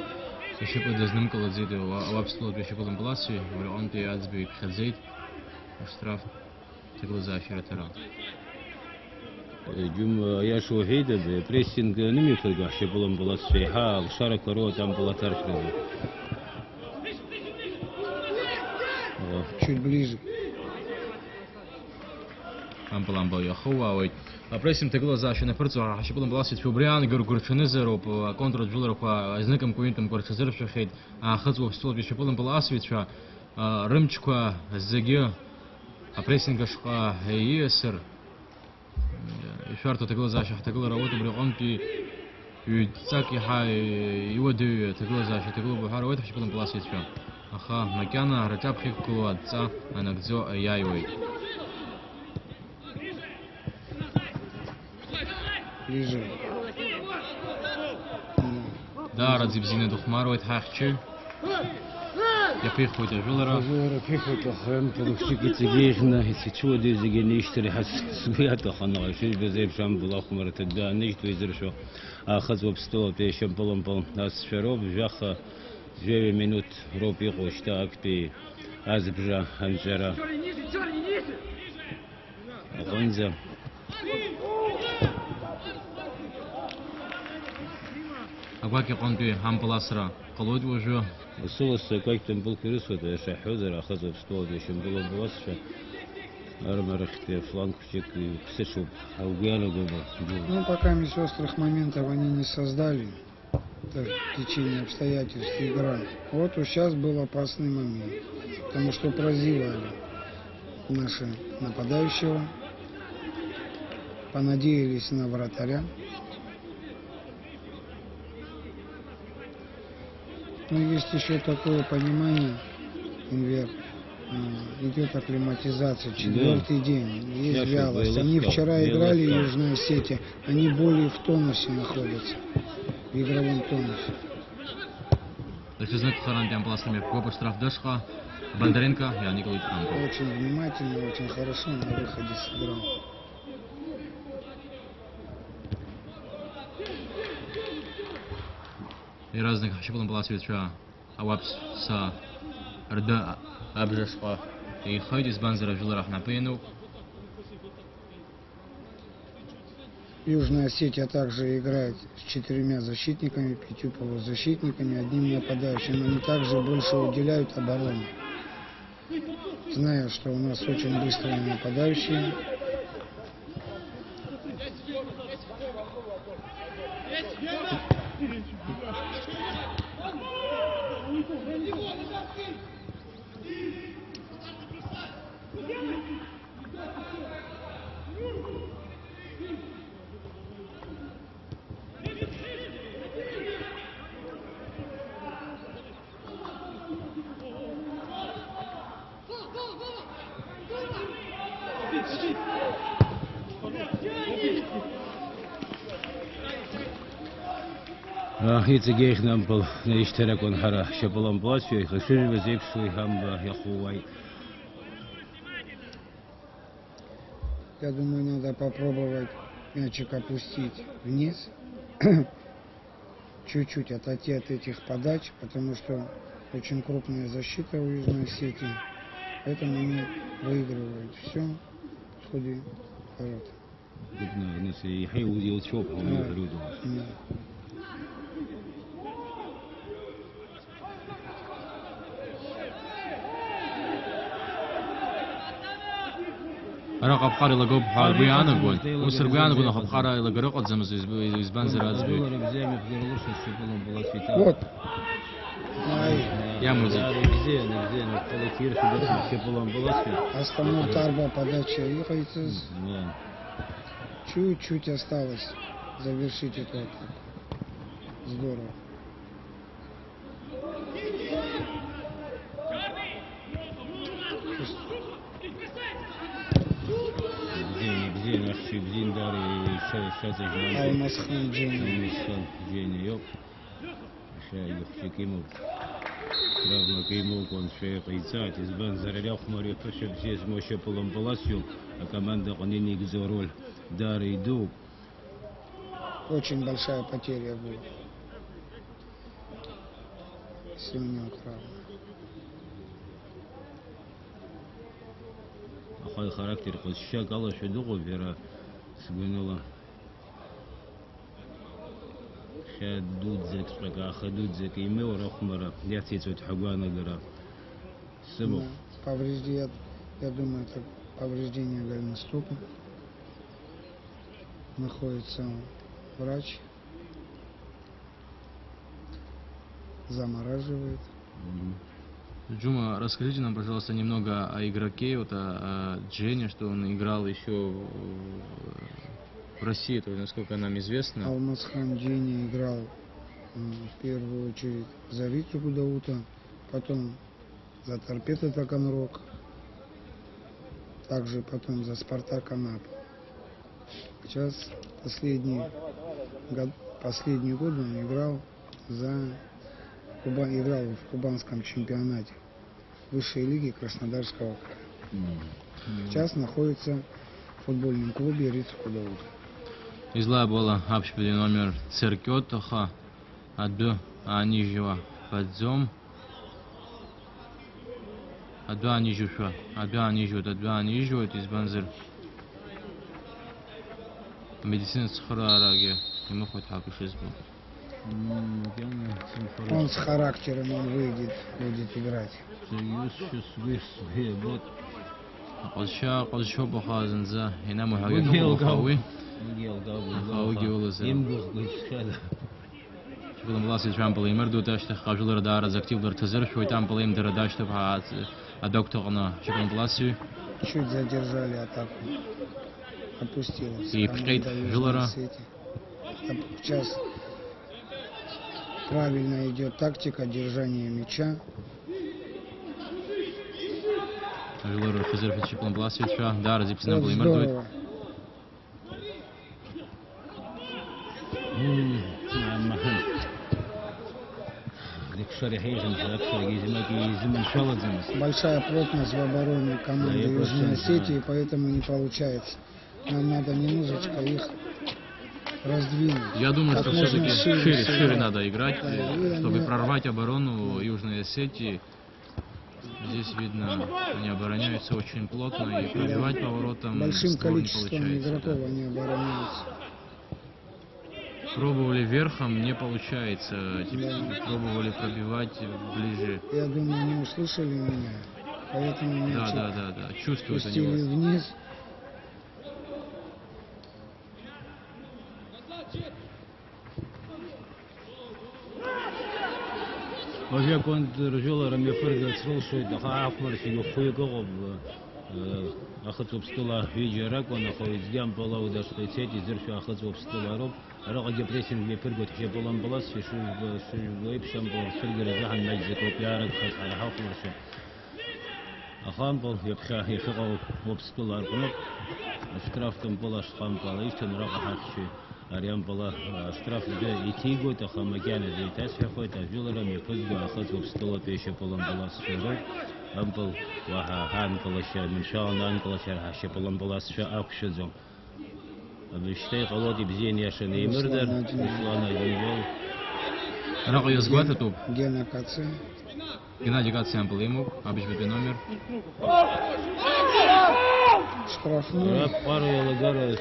شيء دزنم كلا زيد وابسلو بيشوفون بلاسي بقول أنتي أزبي خزيت اشتراف تقول زاشرة ترى جم يا شو هيدا بريسينج نمي فرقة شبلن بلاس في حال شارك ورو تام بلا تعرف كذا Чуть ближе. Амбо я хова ой. А прессинг тегла заши на ферцу а шиблен бласит фубриан гургурчнезер оп контрол джулер по знаком куинтом гурчнезер шахид а хазу в стол шиблен бласвича рымчка зеге а прессинга шка есер شرطة تقول زاشة تقول رواتب بريقانتي يتساكي حاي يودي تقول زاشة تقول بحارة ويتحش بلن بلاسيت شو أخا مكانا رجاب خيك كلوات سا أنا كزو أيايوي Ближе. دا رزيب زينة دخمار ويتحاخشي Я приехал Жулера. Жулера приехал храм, полушки цигейхна, хитчу дизиги ништри хас свято хана, шиш безеб шам булах марат да ничто изрешо. А хазоб стол пешем полом пол нас шароб жаха 9 минут ропи гошта акти азбжа анжера. Гонза. Агваки контуи хампаласра قلود وجو الصوص كويك تنبل كريس وده شحوذر أخذ بستوى ده شنبل بواسفة أرمرخت فلان كشك كسشوب أو جانو دوبا. Ну, пока острых моментов они не создали, это в течение обстоятельств игра. Вот сейчас был опасный момент, потому что прозевали наши нападающего, понадеялись на вратаря. Но есть еще такое понимание, Инвер, идет акклиматизация, 4-й день, есть вялость. Они вчера играли Южной Осетии, они более в тонусе находятся, в игровом тонусе. Бондаренко, я Николай Трампов. Очень внимательно, очень хорошо на выходе сыграл. И разных щеплом была свеча, а вапс са рда абжешка. И ходит из банзера Жулерах на пену. Южная Осетия также играет с 4 защитниками, 5 полузащитниками, 1 нападающим. Они также больше уделяют обороне. Зная, что у нас очень быстрые нападающие. يتجيخ نامبل نشترك ونحرا شبلان بلاسيو يخشوا بزيب شوي هم يخوي. Я думаю, надо попробовать мячик опустить вниз, чуть-чуть отойти от этих подач, потому что очень крупная защита у Южной Осетии, поэтому они выигрывают все в ходе ворот. أنا قبقار إلى جوب حربيان أقول وسربيان أقول قبقار إلى جرقة زمز يزبان زراز بي. Вот. Я музык. Основной тарба подача ехается. Чуть-чуть осталось завершить эту атаку. Здорово. Алмазхан Джейни yok. Шайхикимов. Травмакимов он шейхицат из Банзареля хмурит тоже здесь Моше Поломполасью, а команда Канини Гзороль Дары иду. Очень большая потеря была. Сегодня украл. Ахай характер косща кала шедугу вера сгунула. Шадудзек шпага хадудзек и мы урахмара яцицут хагуана гора. Сыбу. Повреждение, я думаю, это повреждение голеностопа. Находится врач. Замораживает. Джума, расскажите нам, пожалуйста, немного о игроке, вот о Джене, что он играл еще в России, то насколько нам известно. Алмазхан Джени играл в первую очередь за Витю Гудаута, потом за Торпедо Таганрог, также потом за Спартак Анапа. Сейчас последний год он играл в кубанском чемпионате высшей лиги Краснодарского края. Сейчас находится в футбольном клубе Риц Худоуд. Излабола общий номер Церкётаха, Аду Анижева Подзом, Аду Анижева из Банзер. Медицина Сахарараге, ему хоть хапиш избыл. Он с характером, он будет играть. قلشوا بخازن زا هنا مهاجم قوي شغل ملاسي جام بليم مردو داشت خاجل دار زكتيل در تزر شوي там بليم در داشت بها دكتورنا شغل ملاسي Чуть задержали атаку. Опустилась. И прикрыть Жилара. Сейчас правильно идет тактика держания мяча. Жилар физер фичиплан Мласи дар зипсина Вот бليم мردو здорово. Большая плотность в обороне команды Южной Осетии, поэтому не получается. Нам надо немножечко их раздвинуть. Я думаю, Как что можно все-таки шире сыграть. надо играть, Да, чтобы они- прорвать оборону Южной Осетии. Здесь видно, они обороняются очень плотно и пробивать поворотом Большим створ не количеством получается. игроков они обороняются. Пробовали верхом, не получается. Теперь Да. пробовали пробивать ближе. Я думаю, не услышали меня, поэтому мяч Да. Чувствуют они пустили вас. вниз. وجا كنت رجل رمي فرقة سرلشوي دقاء أحمر في يخوي قغب أخذ بسطلة في جراك وأنا خوي زجام بلا وداش قيسيتي زرش أخذ بسطلة رب رقا جبريسين اللي فرقة تحجب بلان بلاس في شو ويب شامبو فرقة رجعان مجزك وبيارك خد على حاكمر شو أخام بل يبخاه يخغو وبسطلة رقنب أشترافتم بلاش خام بلا يشتن رقا حاكشي أريان بلا штраф جاي يتيجو تخم مكانه زي تاسع خوي تجول رمي فزق أخذ وبسطلة بيش بلان بلاس شروق أمبل وها هان بلاش من شاء الله أن بلاش هاش بلان بلاس شاء أكشزم بيشتاق الله بزين ياشن يمردر إسلانا يجول Рaqo yazgata топ. Гена Кацин. Геннадий Гатсян Блимов, обещанный номер. Штрафной. راب قارو يلا جرس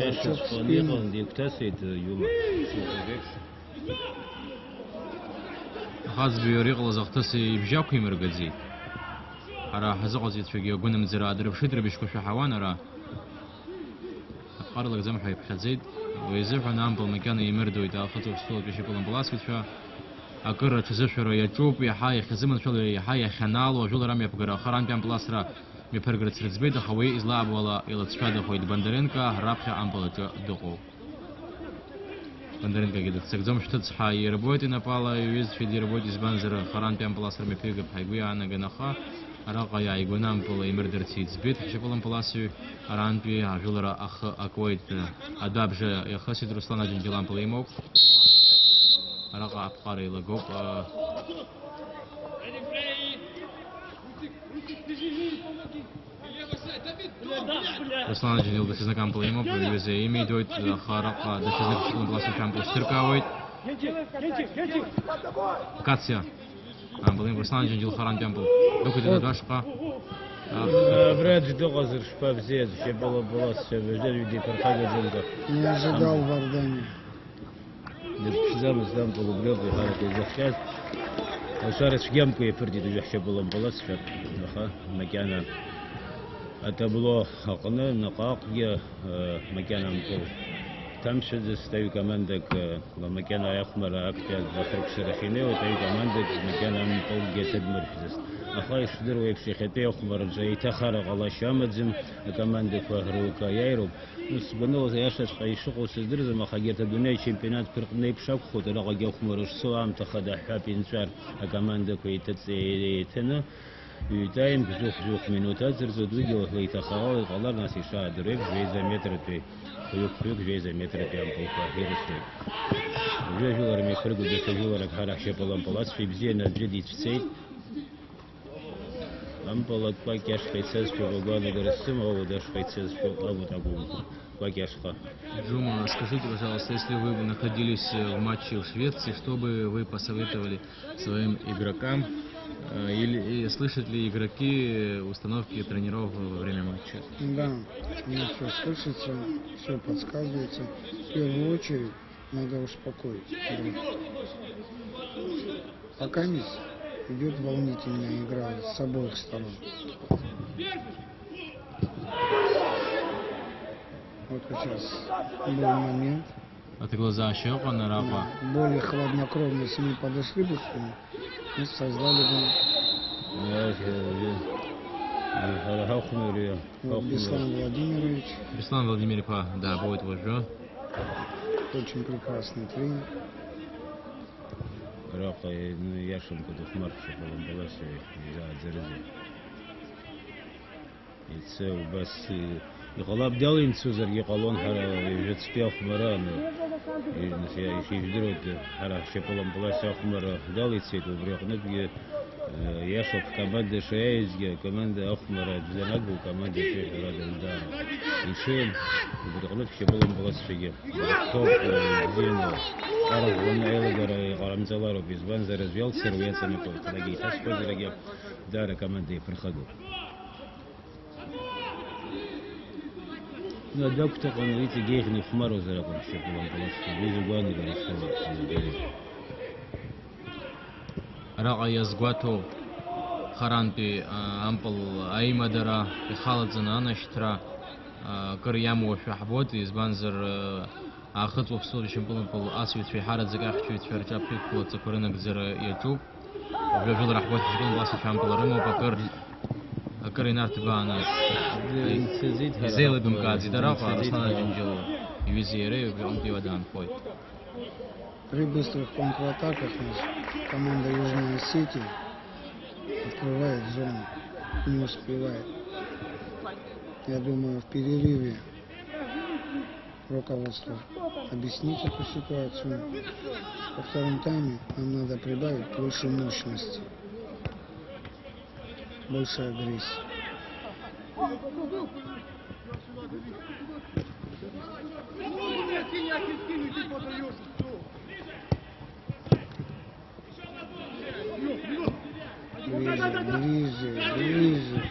Толчок يشوف в спину. فنيقون ديكتاسيت يوم Хаз биоригла захтаси бжаку имергадзи. Ара хазагазит фиги гунам зира адрбшит рбишку шахаван ара. قارلك زم حيب حزيد ويزف عن بالمكان يمردو إذا أخذوا بسطول بيشي بلن بلاسكت فا أقرر تزفر يجوب يحاي خزمن شلو يحاي خنال وجول رام يبقر خران بيان بلاسرا ميبرغر تسرزبيد خوي إزلاب ولا إلى تشفاد خوي بندرينكا رابخا عم بلا دقو بندرينكا كده تسكزم شتت حاي ربوتي نبالا يوز في دي ربوتي زبانزر خران بيان بلاسرا ميبيغ بحيقوي عنا جناخا Рака я и гонам пола и мэрдер цит сбит, шепалом поласю, аранпи, а жулера ах аквайт, адабже я хасид Руслан один делам пола имов. Рака апкары лагоп. Руслан один дел досизнакам пола имов, привезе ими дойт харака досизнак шепалом поласю кампу штыркавайт. Катся. Амбалин Руслан один дел харан кампу. Докуди на дашка. براد دغزر شباب زيد شباب بلاس شباب جدي فرحة جلدة Не ожидал в Ардане. زام زام بلو بلو بهذا الزخشات وصارت جنبه يفردي تجح شباب بلاس شب نخا مكانه أتبلو حقنا نقاق يا مكانه مقول تمشي تستوي كمان دك مكانه يخمر أكتر ذكرك سرخينه وتوي كمان دك مكانه مقول جسد مركز أخاي صدر ويبشي خطي أخبر جاي تخرج على شامدزم كمان دك فهروكا يايرو نس بنو زي أشش قاي شغل صدر زي ما خجيت الدنيا شامبيونات فرقني بشاك خود رقا جو خمر السوا عم تخدع حابي نشار كمان دك ويتتسيتنا يتايم بزوخ منوتات زرزو دوجي وهي تخاوي غلار ناس يشاهد ريب جويزة متر تي خيوك جويزة متر تي أم بوكا هيرستي جوي جولار مي فرقو دست جولار كهارح شبالام بلاس في بزينا جديد في سيد амполат пакеш швейцарский вагоны горостим, а вот швейцарский вот агу пакешха. Джума, скажите, пожалуйста, если вы бы находились в матче в Швеции, что бы вы посоветовали своим игрокам? Или слышат ли игроки установки тренеров во время матча? Да, мне все слышится, все подсказывается. В первую очередь надо успокоить игроков. Пока идет волнительная игра с обоих сторон. Вот сейчас был момент. А ты глаза щелкал на рапа? Более хладнокровно, если мы подошли бы к нему, мы создали бы Беслан Владимирович. Беслан Владимирович, да, будет вождь. Очень прекрасный тренер. Рака, Яшенко, Духмарчик, Баласович, Зарзи. И це у вас يقلب دالين سوزر يقلون حرا يجتسبيا خمران يجدرود حرا شبلان بلاسا خمرا دالي تسيت وبريخنا بي يشوف كماندا شايزجا كماندا أخمرا بزناقو كماندا شاي حرا دالدا يشيل وبريخنا بشبلان بلاسا شاي توب زينو عرف وانا عيلا قرام زلارو بيزبان زرزيال سروياتsa نكو تلاقي تاسكو زرقيا دارا كماندا يفرخدو Ну, доктор, он, видите, гейхни хмару зараком, что было, что вижу гуаны, говорит, что Раға язгуату харанпи ампл аймадара ихаладзана анаштра кырьяму шахбот избанзар ахыт вовсуд шимпул пол асвит في حارة زكاة شويت في رجاب في كل تكورنا جزر يوتيوب وبيجول رحبات شكل باص في عمل رمو بكر كرينار تبانا زيل بمكازي درافا رسنا جنجل يوزيري وبيعمل ودان فوي. При быстрых контратаках команда Южной Осетии открывает зону, не успевает. Я думаю, в перерыве руководство объяснит эту ситуацию. Во втором тайме нам надо прибавить больше мощности, больше агрессии. Ближе.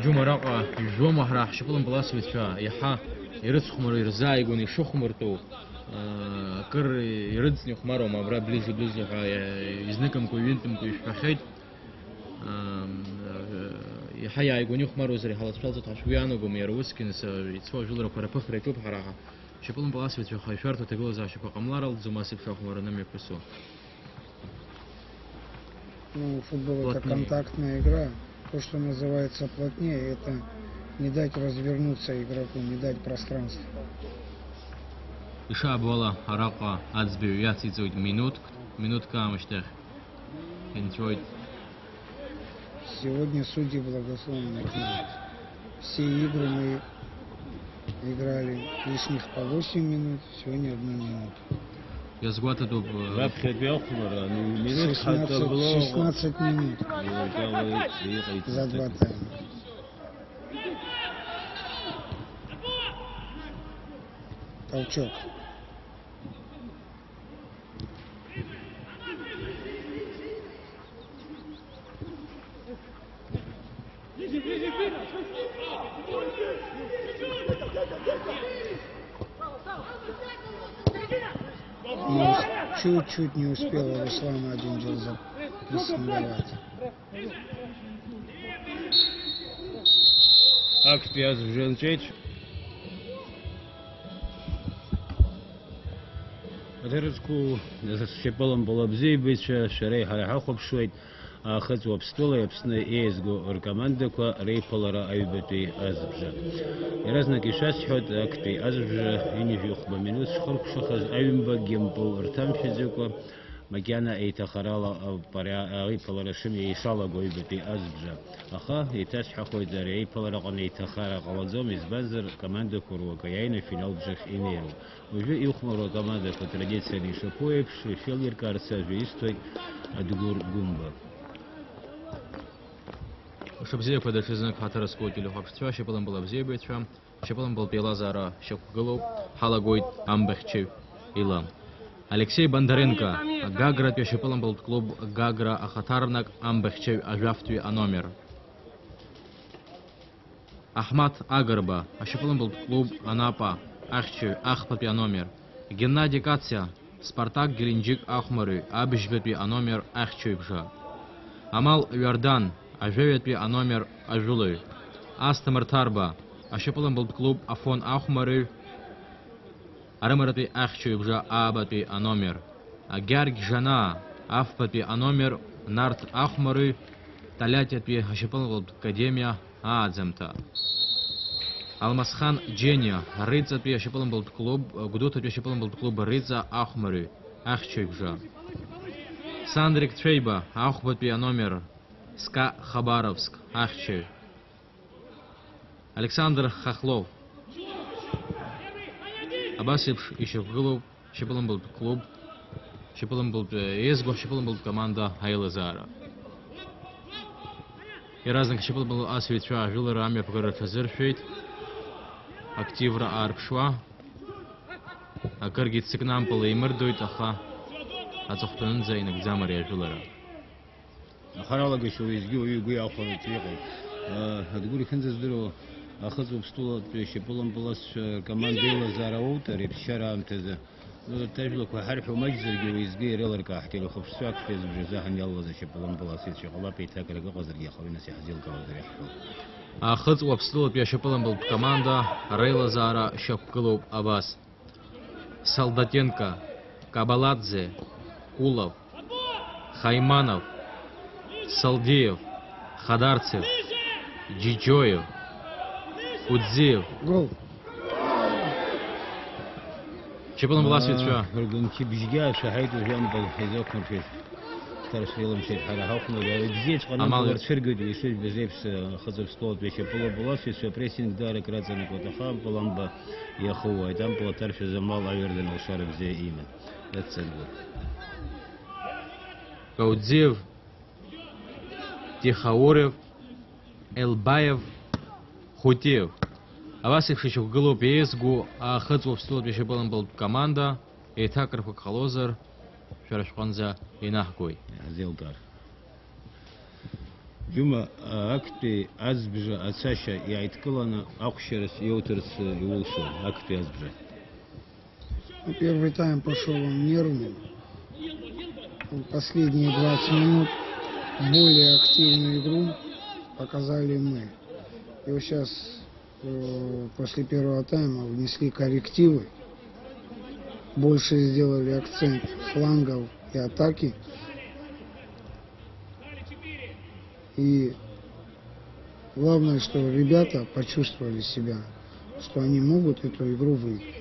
جوما راقة جوما راح شغلهم بلاسويت شا يحا يرد خمر يرزاي يقول يشو خمرتو كر يردني خمرو ما برا بليزي حا يزنكم كوينتم كويش فخيت يحيا يقول يخمرو زري حالات شالت تحشويانو قوم يروسكن يتسوى جولر كرافخ ريكوب حراها شغلهم بلاسويت شا خايفارتو تقول زاشي قملارل زماسك شا خمر نم يكسو. Ну, футбол это контактная игра. То, что называется плотнее, это не дать развернуться игроку, не дать пространства. إشاء بولا حرقة أزبيويات يزود минут كامشتخ enjoyed. Сегодня судьи благословенны к нам. Все игры мы играли лишних по 8 минут, сегодня 1 минуту. Я сгвата дуб. 16 минут за 2 тайма. Толчок. Чуть-чуть не успела Руслана Адинджелза прессинговать. Акт пияз в Женчеч. Адерску шепалом балабзей бича шарей харахахоп шуйт. أخذ وبستولا يبسنا إيزغو أركاماندكوا ريبولارا أيبتي أزبجا. يرزنا كيشاس حد أكتي أزبجا إني في أخبا منوس خلق شخص أيمبا جيمبو أرتام شزيكوا مكانا إيتخرالا برا ريبولارا شمي إيشالا غويبتي أزبجا. أخا يتاس حخوي دا ريبولارا قم إيتخارا قوالزوم إزبازر كاماندكوا روكاينا فينال بجخ إنيرو. وجو يخمرو كاماندكوا تراديция ليشا поепш فيلير كارسا جويستوي أدغور غومبا. Щоб зіяк дачизник хатарскотілю хапштва, шепалом була взєбетва, шепалом был Пелазара Щекголов, Халагойт Амбехчев Илам. Алексей Бондаренко, Гагра шепалом был клуб Гагра Ахатарнак Амбехчев Ажафтви Аномер. Ахмат Агарба, шепалом был клуб Анапа Ахчев Ахпапи Аномер. Геннадий Катя, Спартак Геленджик Ахмары, Абишбепи Аномер Ахчевжа. Амал Вердан, Ажеветпи Аномер Ажулы. Астамар Тарба, Ашепалом был клуб Афон Ахмары, Арамарапи Ахчевжа Абапи Аномер. Агярг Жана, Афпапи Аномер, Нарт Ахмары, Талятяпи Ашепалом был Академия Адземта. Алмасхан Джения, Рыцапи Ашепалом был клуб, Гудутапи Ашепалом был клуб Рыца Ахмары, Ахчевжа. Сандрик Трейба, Ахпапи Аномер, СКА Хабаровск, Ахчев. Александр Хохлов. Абасипш Ишевгулов, Шепалом был клуб, Шепалом был Эзго, Шепалом был команда Айлазара. И разных Шепалом был Асвитва, Жила Рами, Покора Фазерфейт, Активра Арпшва, Акаргит Сигнам Полеймер Дуйтаха, Ацохтанза и Нагзамария Жулара. خرالق شو يزجو يجوا أخوه تيجي هتقولي خنزة زدرو أخذوا بسطولة شبلهم بلاس كمان ديلا زاراو تري بشارع متزه تجلك وحرف ومجزر جو يزجي ريلر كاحكي له خبز ساك في زبجزاهن يلا زي شبلهم بلاس يشغلا بيتاكل قغزر يا خوي نسي حزيل قغزر يحكوا أخذوا بسطولة شبلهم بالكماندا ريلا زارا شكلوب أباس Солдатенко, Кабаладзе, Кулов, Хайманов, Салдеев, Хадарцев, Джичоев, Кудзеев. Гол. Чепалом была свеча. Вергун кибжга шахайду жамбал хизок мурфис. Старс филм шейх харахахну. Где Амал фергуд виши безепс хазов стол вещи поло была свеча прессинг дара кратзана котахам поламба яхова. Там было тарфи замал аверден ушаров зе имя. That's it. Кудзеев, Тихаорев, Элбаев, Хутеев. А вас их еще в голове езгу, а хацу в стол еще был команда, и так как холозер, шарашханза и нахкой. Зелгар. Юма акты азбжа ацаша и айткалана акшерс йотерс юлшу акты азбжа. Первый тайм пошел он нервным. Последние 20 минут более активную игру показали мы. И вот сейчас после первого тайма внесли коррективы, больше сделали акцент флангов и атаки. И главное, что ребята почувствовали себя, что они могут эту игру выиграть.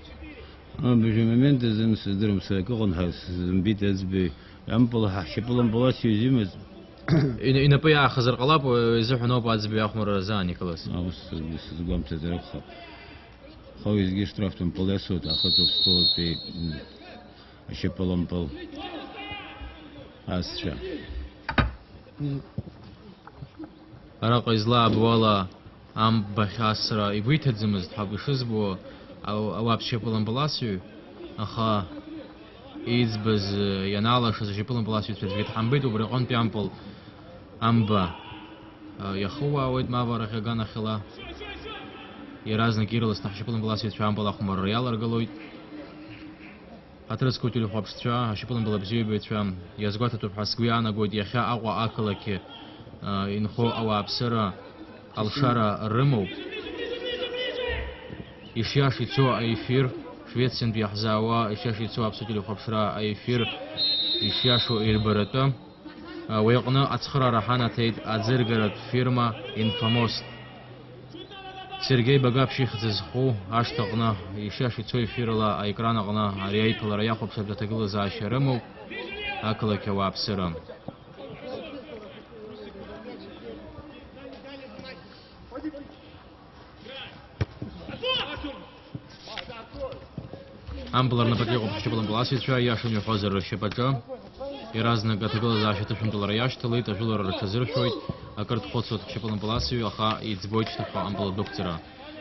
بجي момент زين سدرم ساكون هاس بيت ازبي امبل حشبلم بلاس يزيمز И на пая хазар қалап, зюхно падзби ахмар за Николас. А ус згам тезерх. Хауиз ги штрафтом полесот, а хатов стол пи шепалом пол. Асча. Араqa изла бвала ам бахасра и витадзимыз табышызбо а вообще полон баласю аха избез янала что жепалом баласю перед хамбиту брон пямпол амба яхова уйд мавара хагана хила и разные кирлос на жепалом баласю пямпол ахмар реалар галой атрас кутилу хабстра жепалом балабзию бетвам язгата тур хасгуяна год яха агва акалаки инхо авапсера алшара рымов ишяш ицо айфир Швеция бьяхзава ишяш ицо абсолютно хабшра айфир ишяшу ирбарата ويقنا أتخرى رحانة تيد أزرقرت فيرما إنفاموس سيرجي بقاب شيخ زخو أشتغنا ишяш ицо эфирла айкрана гна рейпл раяхоб шабдатагыл за шерему акла кевапсера Амблар на подъем, что было гласит, что я шумю хозер щепача. иаразнак аҭагылазаашьа аҭышәынтәалара иашьҭалеит, ажәылара рҽазыршәоит, акыртә хәыцуа Шьапылан Паласиҩ, аха иӡбоит шьҭахьҟа ампыл адәықәҵара.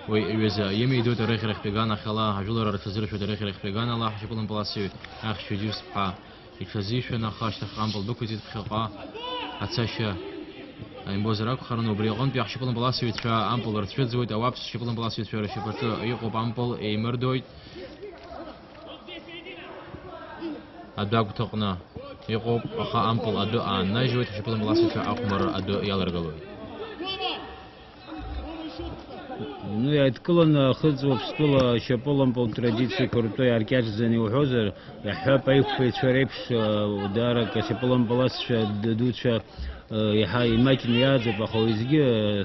Уи аҩыза имеидоит арыӷьарахьтә иганахьала, ажәылара рҽазыршәоит арыӷьарахьтә иганала, Шьапылан Паласиҩ ахьшәа Џьусԥҳа иҽазишәан, аха шьҭахьҟа ампыл дәықәиҵеит ԥхьаҟа ацашьа имбозар акәхарын, убри аҟынтәи Шьапылан Паласиҩцәа ампыл рцәыӡуеит, ауаԥс Шьапылан Паласиҩцәа ршьапаҿы иҟоуп ампыл, еимырдоит. Адәы агәҭаҟны иҟоуп, аха ампыл адәы ааннажьуеит, Шьапылан Паласиҩцәа ахәмарра адәы иаларгалоит. Ну, иааидкылан ахыҵуа Аԥстәыла Шьапылампыл традициақәа ртәы иааркьаҿӡаны иуҳәозар, иаҳҳәап аиқәԥаҩцәа реиԥш даарак Шьапылампыл асцәа дадуцәа иаҳа имаҷны иааӡоуп, аха уеизгьы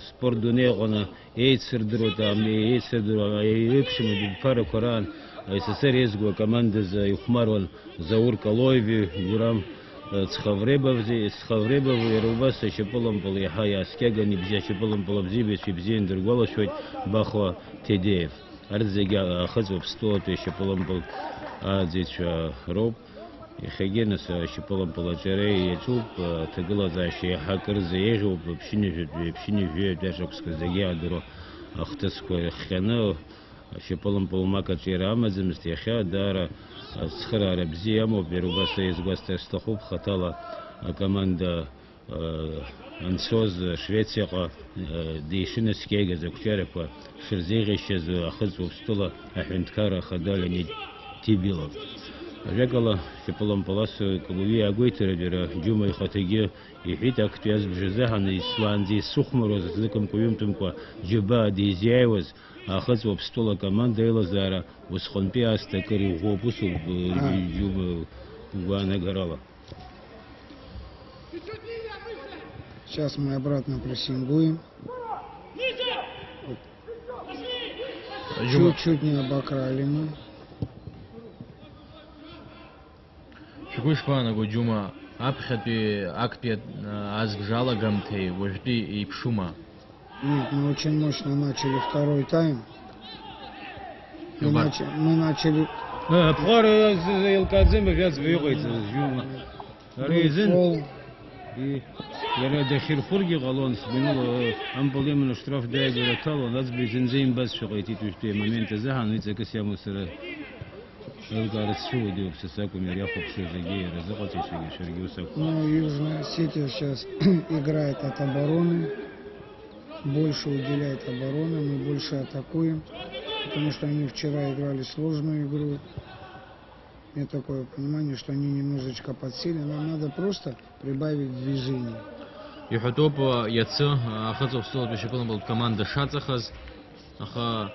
спорт дунеи аҟны еицырдыруа еиԥшым адәыԥарақәа раан СССР иезгуа акомандаз ихәмаруан Заур Калоеви, Гурам Цхавребови, иара убас Шьапылампыл иаҳа иааскьаган Шьапылампыл абзиабаҩцәа ибзиан дыргәалашәоит Бахуа Тедеев. Арҭ зегьы ахыҵуа Аԥстәылатәи Шьапылампыл ааӡаҩцәа роуп. Иахьагьы нас Шьапылампыл аҿиара иаҿуп, аҭагылазаашьа иаҳа акырӡа еиӷьуп, ԥшьынҩажәаҩтәи ашықәсқәа зегьы иаадыруа ахҭысқәа рыхҟьаны Шьапылампыл мак аҿиара амаӡамызт, иахьа даара ацхыраара бзиа амоуп, иара убас иазгәасҭар сҭахуп, хаҭала акоманда анцоз Швециаҟа ишынаскьаигаз ақәҿиарақәа шырзеиӷьашьаз ахыҵуа Аԥстәыла аҳәынҭқар ахада Леонид Тибилов. Ажәакала Шьапылампыл уи иаагәеиҭаратәы иара Џьума ихаҭагьы иҳәит, актәи азбжа азыҳан исуаанӡа исыхәмаруаз аҭӡыкымкәа ҩымҭымкәа џьабаа дизиааиуаз ахыҵуа Аԥстәыла акоманда аилазаара усҟантәи аасҭа акыр иӷәӷәоуп, усуп Џьума гәаанагарала. Сейчас мы обратно прессингуем. Чуть-чуть не обокрали мы. Шәгәы ишԥаанаго Џьума, аԥхьатәи актәи азбжа алагамҭеи уажәтәи еиԥшума? Нет, мы очень мощно начали второй тайм. Мы начали... Абхар илкаӡым бажәаӡба иҟаиҵаз Џьума. Ара изын иара дахьирхәыргьы ҟалон, сбинула ампыл иманы штраф дааигәара ҭалон, аӡбаҩ зынӡа имбазшәа ҟаиҵеит уажәтәи амомент азыҳан, иҵакыс иамоу сара еилкаара сшәуеит, иԥсыс акәым, иара иахәаԥшуа зегьы, иара зыҟаҵаҩцәагьы шәаргьы ус акәым. Ну, Южная Осетия сейчас играет от обороны, больше уделяет обороны, мы больше атакуем, потому что они вчера играли сложную игру. У меня такое понимание, что они немножечко подсели, нам надо просто прибавить движение. Иҳәатәоуп иацы ахыҵуа Аԥстәылатәи Шьапылампыл команда шаҵахаз, аха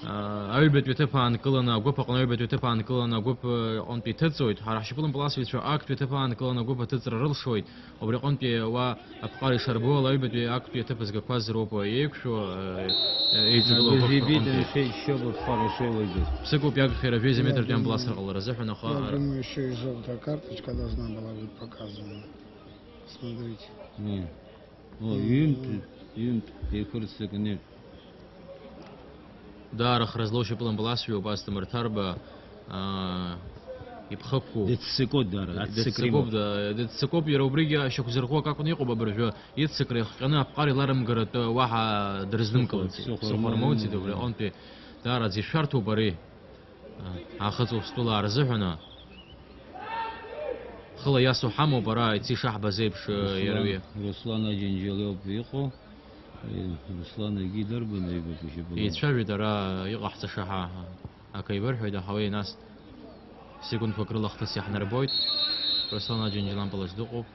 аҩбатәи аҭыԥ аанкыланы, агәыԥ аҟны аҩбатәи аҭыԥ аанкыланы агәыԥ аҟнтәи иҭыҵуеит, ҳара Шьапылампыл асыҩцәа актәи аҭыԥ аанкыланы агәыԥ аҭыҵра рылшоит, убри аҟнтәи уа аԥҟара ишарбо ала аҩбатәи актәи аҭыԥ згақәаз роуп еиқәшәо еиҵагылоу ԥсыкоуп иагхеит иара жәеиза метртәи ампыл асырҟалара азыҳәан, аха Я думаю, еще и желтая карточка должна была быть показана. Смотрите. Иқәырццакны даара хразлоу Шьапылампыл асҩы убас дмырҭарба ипхықәу дыццакуп даара, дыццакуп, иара убригьы шьақәзырӷәӷәак акәны иҟоуп абыржәы, иццакра иахҟьаны аԥҟара иларымгаратәы уаҳа дрызнымкылацит, сырхәармоуцит, убри аҟнтәи даара ӡишәарҭоуп ари ахыҵуа Аԥстәыла рзыҳәаны. Хыла иасу ҳамоуп ара ици шаҳбаз еиԥш иарҩы. Руслан Аџьанџьал иоуп иҟоу, Руслан егьи дарбан аҩбатәи Шьапылампыл. Еицәажәеит ара иҟаҳҵаша акы ибырҳәоит, аха уи нас секундқәак рыла хҭыс иаҳнарбоит. Руслан Аџьанџьал ампылаҿ дыҟоуп.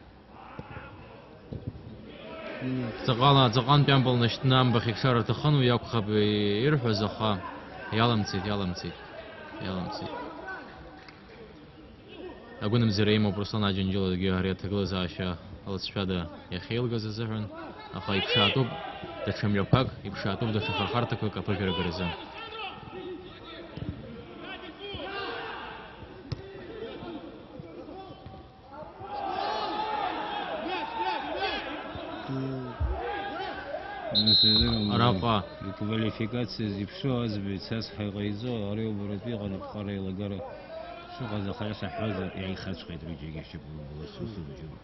Ҵаҟантәи ампыл нышьҭны амбахь икшар рҭахын, уи акәхап ирҳәоз, аха иаламцеит. Агәынамӡара имоуп Руслан Аџьанџьалагьы ари аҭагылазаашьа алҵшәада иахьеилгаз азыҳәан, аха иԥшаатәуп даҽа мҩақәак, иԥшаатәуп даҽа хархарҭақәак аԥыжәарагаразы. Араҟа иквалификациа зеиԥшу аӡбаҩ цасҳа иҟаиҵо, ара иубаратәы иҟан аԥҟара еилагара شو غزة خلاص حوزة يعني خرج خير بيجي يشوف السوسو بيجوا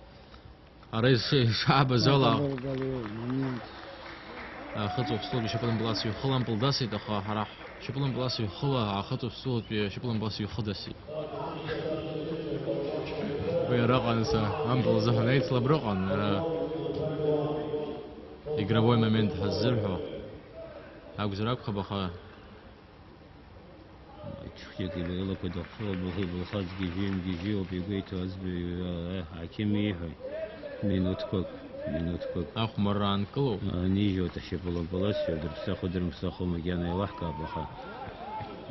رئيس شعب زولا Это был голевой момент. خطو في صوت بشكل بلاسي خلهم بلداسي دخا حراح شكل بلاسي خلا خطو في صوت بشكل بلاسي خدسي ويراقن سا هم بلزهنيت لبرقن игровой момент حزرها أجزرك خبخا تشوفك بيقول لك دكتور بخي بالخاص جيجي وبيقول توزع حكيمي هاي минуткок أخ مران كلو نيجي وتشبلون بلاسيو درم ساخو مجانا وحكا بخا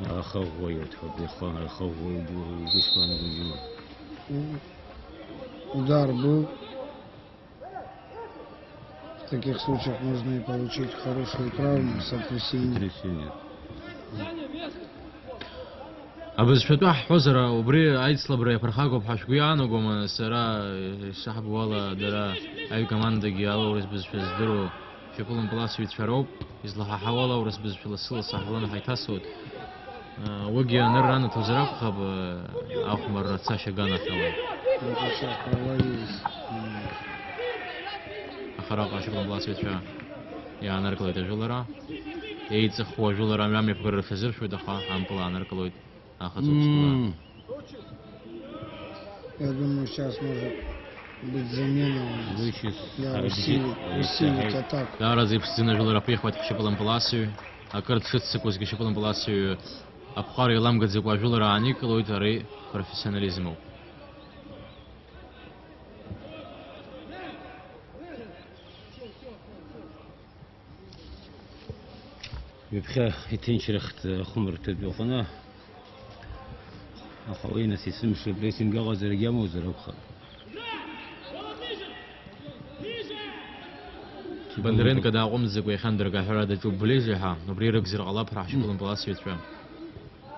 أخوه يتحب يخوان أخوه وجوشكان وجوه Удар был. В таких случаях можно и получить хорошую травму, сотрясение. أبز فتوح حزرة وبري عيد صلبري فرخاكو بحشويانو قوم سرا الشحب والله درا أي كمان دقيقة ورس بز فزدرو شكلهم بلاسو يتشروب يزلها حوالا ورس بز فلسل صحولنا حيتاسود وجيا نران توزرق خب أخ مرة تساشا جانا حوالي أخراق شكلهم بلاسو يتشا يا نركلويت جولرا يتسخ هو جولرا مامي بقرر فزر شو دخا عم بلا نركلويت Я думаю, сейчас может быть замена для усилить атаку. Да, разве пстина жила рапихвать шипалом паласию, а карт шится кузги шипалом паласию, а пхари лам гадзиква жила рани, колой тары профессионализму. يبخا يتنشرخت خمر تبيوخنا أخوينا سيسم شبريسين جاوز رجام وزربخا بندرين كدا قوم زقوي خندر قهرة دا جو بليجها نبري رجزر غلاب راح شكلهم بلاسيو تفهم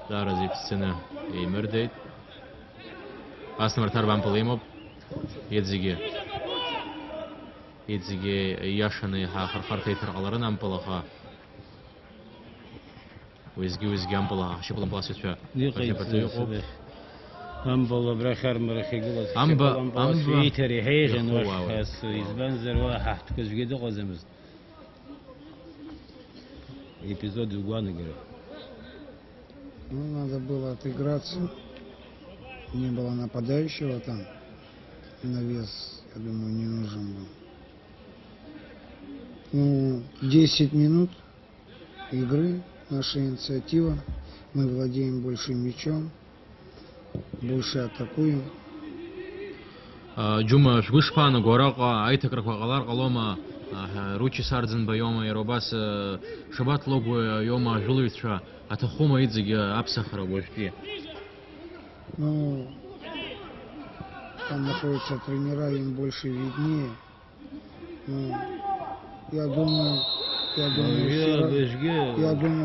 دار زي السنة اي مرديت أصلا مرتار بان بليموب يتزيجي ياشني ها خرخر تيتر غلرنا مبلغا ويزجي أمبلا شبلن بلاسيت فيها. أمبلا برخر مرخي جلس. أمبلا في تريحيج نوخس يزبنزر واحد كزجيد غزمز. Эпизод Угуанагера. Ну, надо было отыграться. Не было нападающего там. Навес, я думаю, не нужен был. Ну, 10 минут игры. Наша инициатива. Мы владеем больше мячом. Больше атакуем. جمع شوش فانا غوراقا ايتك ركوا غلار قلوما روچي سارزن بيوما يروباس شبات لوغو يوما جولويتشا اتخوما يدزي ابسخرا وشتي. Ну, там находятся тренера, им больше виднее. Ну, я думаю,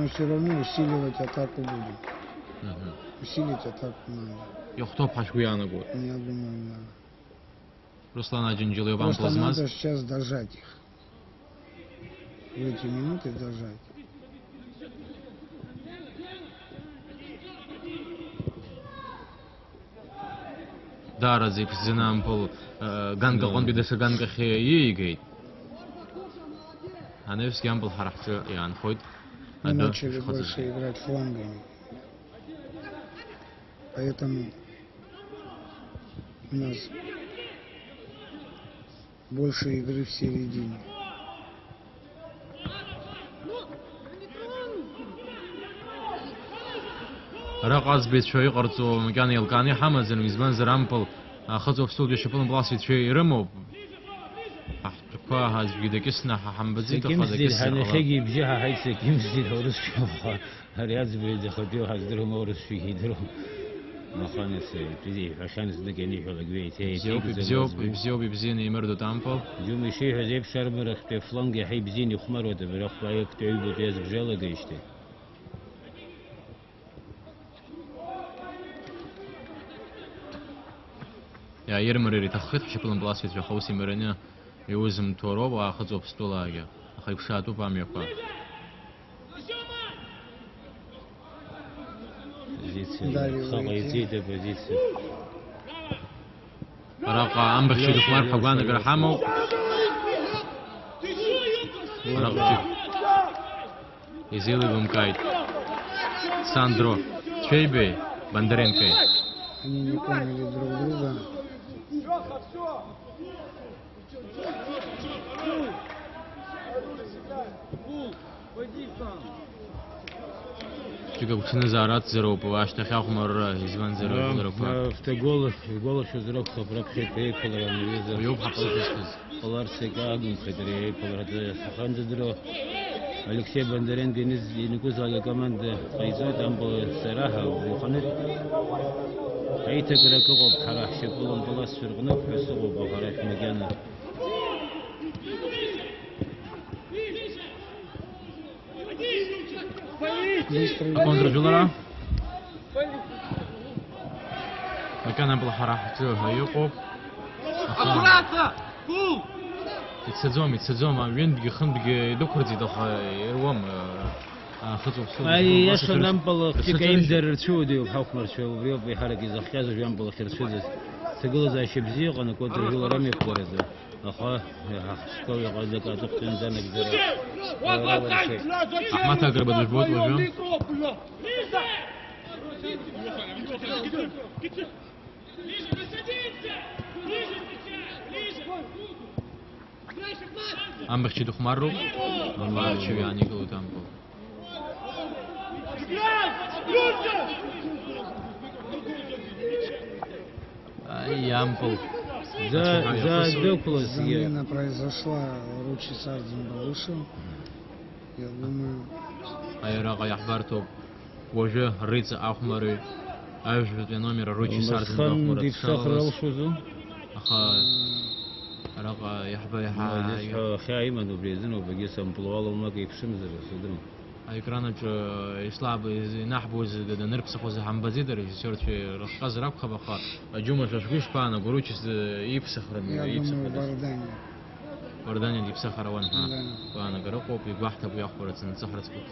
все равно усиливать атаку будем. Усилить атаку надо. يخطب حشويانا قول. Я думаю, да. Руслан Аджинджил Иван Просто Плазмаз. надо сейчас дожать их. В эти минуты дожать. Да, разве нам пол ганга он бедеши ганга хе гейт. А нефс гамбл харахчу ян хойд. Мы начали больше играть флангами. Поэтому у нас больше игры в середине. رقص بيت شوي قرطو مكان يلقاني حمزن ويزبان زرامبل خطو في صوت يشوفون بلاصي شوي رمو أحكوا هاز بيدا كسنا حمبزي تخذ كسر أنا خيجي بجها هاي سكيم زيد هورس شوفها هرياز بيدا خديو هزدرهم هورس فيه درهم ما خانس تدي عشان زدقني حول قبيت هي بزين يمردو تامبل جوم شيء هزيب شرمرخ تفلانج حي بزين يخمر وتبرخ بايك تعيب وتيز بجلا قيشته يا يرمري تخيط شكلهم بلاصي في خوسي مرنيا يوزم تورو واخذوا بستولاجا اخيك شاتو باميوكا здесь позиция. Дали Хака выйти. идти позиция. Рака амбахчи духмар пагана грахамов. Ракчик. Изилы гумкайт. Сандро. Чейбе. Бондаренко. Они не поняли друг друга. Чика кучина зарат зеропа. Ашта хахмар изван зеропа. В те голос что зрок хабрак хитей полран виза. Ёб хапсыз. Полар секагун хитрей полар хахан зедро. Алексей Бондаренко нику зала команда хайза там был сараха вуханет. Айта краков харах шепулон полас фиргна фесуго бахарат мегана. Быстро Контр Жулара. Макана был харах Юков. Аккуратно! Кул! Итсадзом, а вен бигхан биги докурди доха ирвам Ay yaşanan balık çıkayım derir çoğu halklar çoğu bir hareket izahkazı yan balık terçöz. Tegul za şebzi qana kontra julara mi qorada. Aha haqsqaw yaqazak atqin zanak zara. Ахмат Агрба дожбот уже. Амбахчи духмару. Амбахчи яни глутамбо. Ямпл. За доклас замена произошла, Ручи Сардзимба вышел. Я думаю, Айрага яхбарту. Уже рыца Ахмары. Ажвет номер Ручи Сардин Хан Ахмара. дип сахрал шузу. Аха. Рага яхба яха. Хайман убрезин убагисам плуал ما كيفشم زر سدم. Айкрана че ислаб из нахбуз да нерпса хозе хамбазидер режиссер че рассказ раб хабаха. Аджума шашгуш пана гуручис ипсахран я думаю, ипсахран. Бардани. Вардани ипсахараван ха. Да. Пана гаракоп и бахта бу яхбарат сан сахрат спут.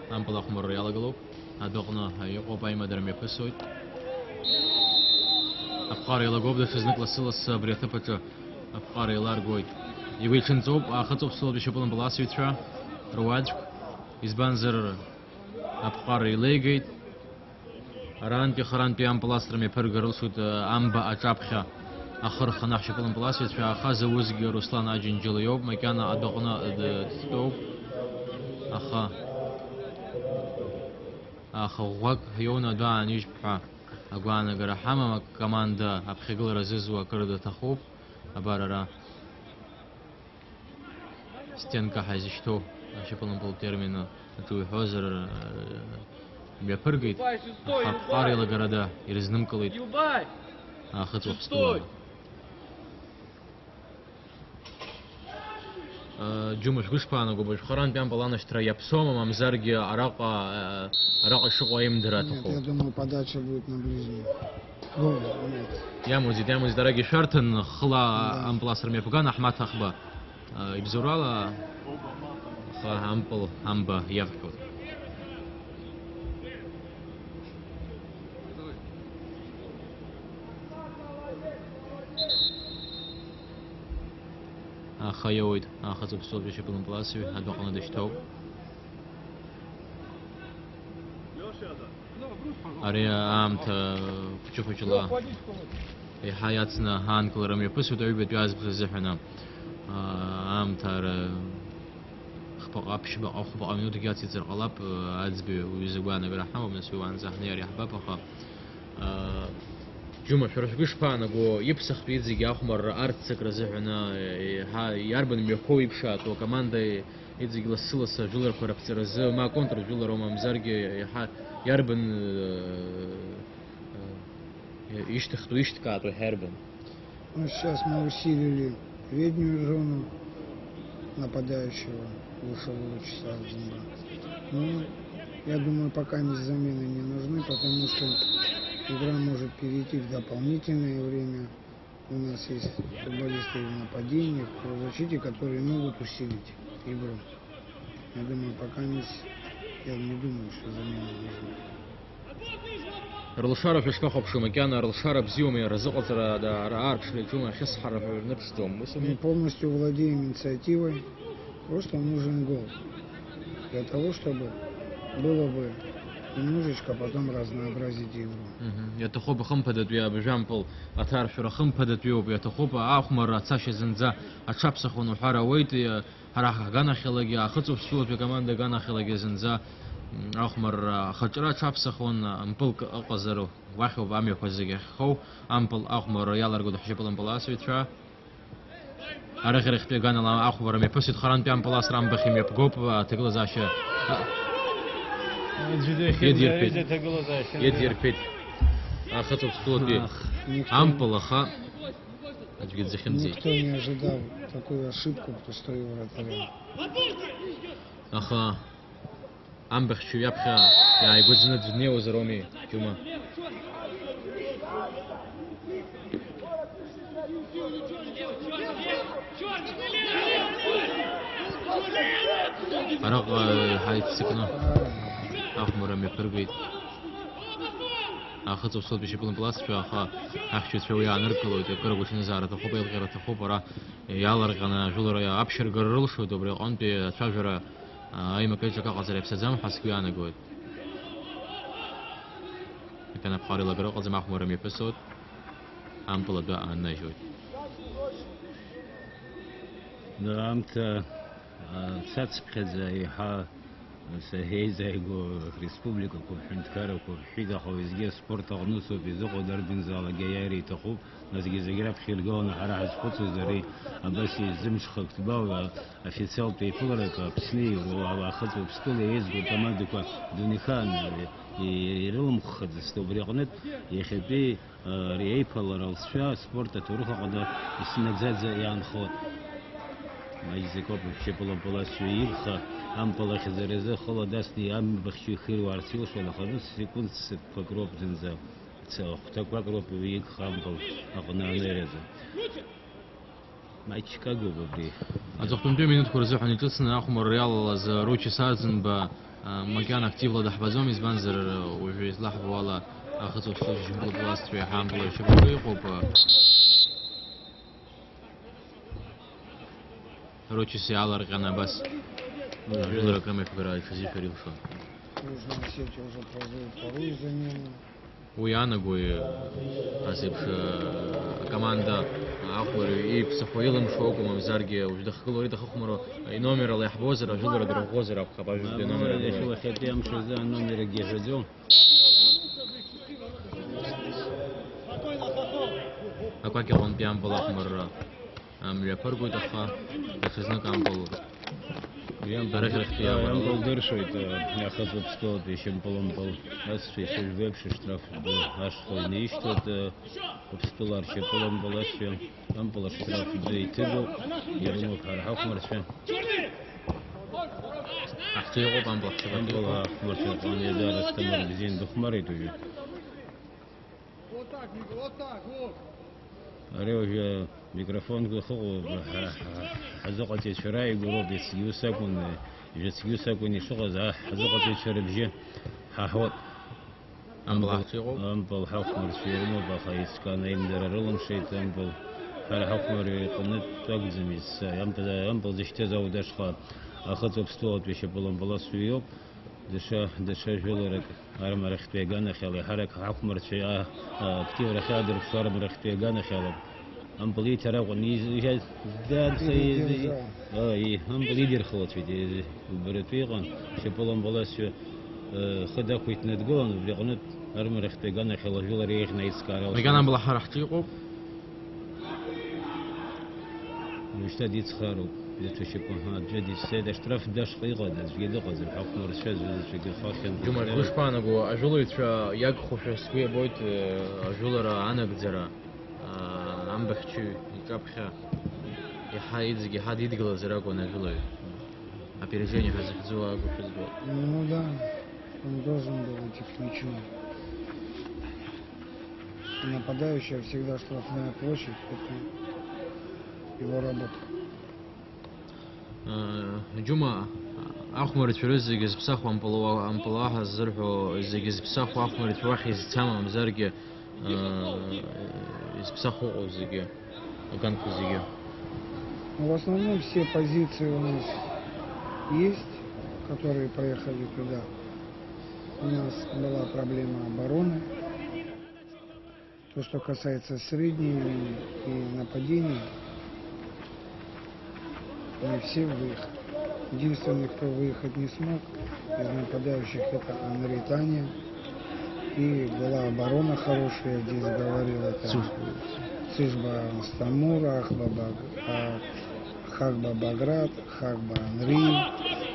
Ампал ахмар ялагалоп. Адогна яқоп аймадар мепесойт. أفقار يلا قوب ده فزنك لسلس بريثبت أفقار يلا رجوي يبي تنزوب أخذوا بصل بيشوفون بلاس يترا رواجك يزبانزر أفقار يلاقي ران بخران بيام بلاستر مي برجر وسود أمبا أجابخا آخر خناق شوفون بلاس يترا أخذ وزجي رسلان أجن جليوب مكان أدقنا التوب أخا وق هيونا دان يجبها أقوانا قرا حمام كماندا أبخيقل رزيزوا كرد تخوب أبارا стенка хазишту шипалым пол термина туй хозер бяпыргайт харила города иризным кылыйт ахыт вапстуа Джумаш гушпана губаш харан пям паланыштра япсома мамзарги арака шугоим Нет, дратуху я думаю, подача будет на ближний. Гол, нет. Ямуз дороги шартын хла ампласыр мепуган Ахмат Ахба Ибзурала ампл амба явкут. Ахайоид ахазу псол бешепылын пласу адбақана дештау. Ария амта пучула حياتنا هان كل رمي بس وتعيب جاز بزحنا ترى خبق أبش بقى خبق منو تجات يصير قلب عزبي ويزقوانا برحمة ومنسوي عن زحني يا حباب خا جمع شرش قش بانا جو يبسخ بيزي جاخ مرة أرض سكر زحنا ها ياربن ميكوي بشات وكمان ده يزي جلسلس جولر كربتر ز ما كونتر جولر وما مزارجي ها ياربن يشتخطو يشتكاتو هربن. Ну, сейчас мы усилили переднюю зону нападающего, вышел Ручи Сардзимба. Ну, я думаю, пока замены не нужны, потому что игра может перейти в дополнительное время. У нас есть футболисты в нападении, в полузащите, которые могут усилить игру. Я думаю, пока я не думаю, что замена нужна. Рылшара фишкахоп шумакяна, рылшара бзиуми, разыгатара да аркшли чума хисхара нерчтом. Мы полностью владеем инициативой, просто нужен гол. Для того, чтобы было бы немножечко потом разнообразить игру. يتخوب خمبدت بيا بجامبل أثار شرا خمبدت بيو بيتخوب أخمر أتساش زنزا أتشابسخ ونحارة ويتي هراح غانا خلقي أخذوا بسوط بكمان دا غانا خلقي زنزا أخمر خجرا تشابسخ ون أمبلك أقزرو واخو بامي قزيق خو أمبل أخمر يالر قد حجبل أمبل أسويترا أرخ رخبي غانا لا أخمر مي بسيط خران بيام بلاس رام بخي مي بغوب تقل زاشا يدير أخذوا بسوط بي أمبل أخا أجد زخمزي Никто не ожидал такую ошибку пустую вратаря. أخا أم بخشو يبخا يا يقول زند فدني وزرومي جمع أرق هاي تسكنا أخمر مي برغيت أخذ وصل بشكل بلاس في أخا أخشوا تسوي عن ركلو تقرب وش نزارة تخوب يلغير تخوب ورا يالرق أنا جولر يا أبشر قررل شو دبري قن بتشاجرة أي مكان جاك قصير بسزام حسكي أنا قول كان بخاري لقرا قزم أخمر مي بسود أم بلد أنا نجود نعمت ساتس بخزاي ها سهيزايغو республика Кубхинткара Кубхида خويزге спорт агнусу бизого дарбинзала гаяри тахуб назгизегра бхилгона хараз фуцузари абаси зимшхак тбава официал пейфулака псни ва ахату пстуле езгу команду дунихан и рылым хадсто бригнет ехепи рейпаларалсша спорта туруха када исинагзадза янхо Майзекоп шеполом поласю илха ампала хизерезе холодасни ам бахчу хир варсил шола хадус секунд покроп зенза цел так покроп вик хампал акна нереза матч Чикаго бобри أتوقع 2 минут كورزح عن تلسنا أخو الريال از روچي سازن با مكان أكتيف لده حبزوم إزبانزر وجو إصلاح بوالا أخذوا شلوش جمبل بلاست في حامل شبكة يقوب روچي سيالر قنا بس جلر كرمي فكرة فزي فريق شو Южная сеть уже производит вторую замену. ويانا قوي أسيبش команда أخبر إيه بسخويلهم شوكو ممزارجي وجدخلوا ريت خخمرو نومر الله يحبوزر جلر درغوزر أبخباج نومر شو خديم شو ذا نومر جيجو أكواكي هون بيان بالأخمر أمريكا برجو تخا تخزنا كام بال درج الاختيار я был дыршой то я хочу что еще поломпал нас еще вебши штраф аж что не что то обстулар еще поломпал еще там был штраф и тыгу я думал харахов маршен اختيارو بام بلخ там была маршен он я даже там бензин духмарит уже Вот так, Мика, вот так, вот. أريوه ميكروفون خو حزقة شراي يقولوا بس يوسكون جت يوسكون يشغل حزقة شراي بجي حاول أم اختيارو أمبل حكمر شيرمو بخايس كان يندر رلم شيء أمبل هر حكمر يقنت تجزميس أمبل زشتة زودش خا أخذ بستوت بيش بلون بلاس ويوب دشا جولرك أرم رخت بيجانا خالي حرك حكمر شيء كتير رخادر بصار مرخت بيجانا خالي أمبلي ترى وني جالس دار سيد إيه أمبلي دير خلط في بريطيقان شبلون بلاس خدا كويت ندقون بلغنت أرم رخت بيجانا خالي جولر يخنا يسكار مكان بلخ رحتيقو مشتاق يتخارو بتشوفون ها جدي سيد اشتراف داش قيقة داش جدي قزم حكم رشاز شكل خاكن جمع خوشبانا قو أجولو يترا ياق خوش سوية بويت أجولو را أنا قدرا أم بخشو يكابخا يحايدزي حد يدقل زراقو نجولو опережение Хазахзуа Гуфизбо. Ну да, он должен был идти к мячу. нападающий, а всегда штрафная площадь, это его работа. Джума, أخمرت في رزق يزبسخ وأمبلاها الزرع زي يزبسخ وأخمرت في واحد تمام زرقة يزبسخ وزقة وكان خزقة. В основном все позиции у нас есть, которые поехали туда. У нас была проблема обороны. То, что касается средней линии и нападений, не все выехали. Единственный, кто выехать не смог из нападающих, это Анри Таня. И была оборона хорошая, здесь говорил это Цишба Стамура, Хагба Баграт, Хагба Анри,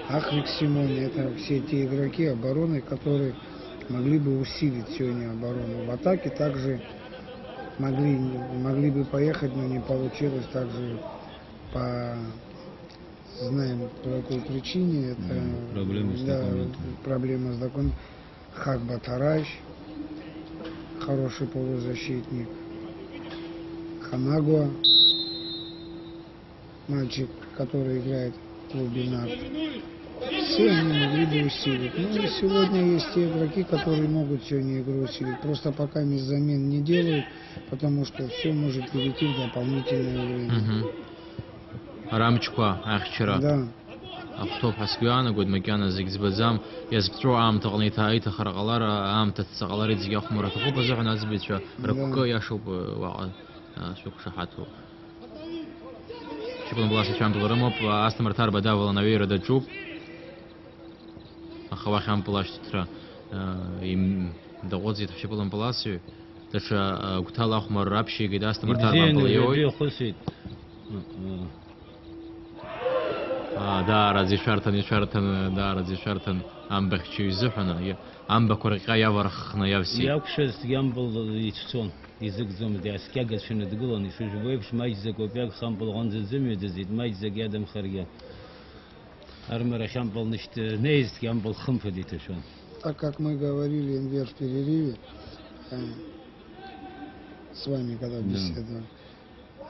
Ахрик Симони. Это все те игроки обороны, которые могли бы усилить сегодня оборону. В атаке также могли бы поехать, но не получилось. Также знаем по какой причине. Это проблема с документом. Хагба Тараш, хороший полузащитник. Ханагуа, мальчик, который играет в клубе НАК. Все они могли бы усилить. Но сегодня есть те игроки, которые могут сегодня игру усилить. Просто пока замен не делают, потому что все может перейти в дополнительное время. رامچکوا آخرچرا. Да. أخطب حسقيانا قد مكانا زيج زبزام يزبطرو عام تغني تاي تخرقلار عام تتسقلار زيج أخمرة تقوب زحنا زبيتشا ركوكا يشوب واقع شوك شحاته. شوفنا بلاسي شام بالرمب أستمر تار بدأ ولا نوير ده جوب. أخوة خام بلاش ترى يم دغوزي تحشبلن بلاسي تشا قتال أخمر رابشي قد أستمر تار بليوي. دار زي شرطن دار زي شرطن أم بخشي زحنا أم بكورقا يورخنا يفسي. ياكشس يامبل يتشون يزق زوم دي أسكاج شنو تقولون يشوف ويبش ما يزق وبياك خامبل غنز زمي دزيد ما يزق يادم خريا. أرمر خامبل نشت نيست يامبل خمفة دي تشون. Так как мы говорили, Энвер, в перерыве с вами, когда беседовали,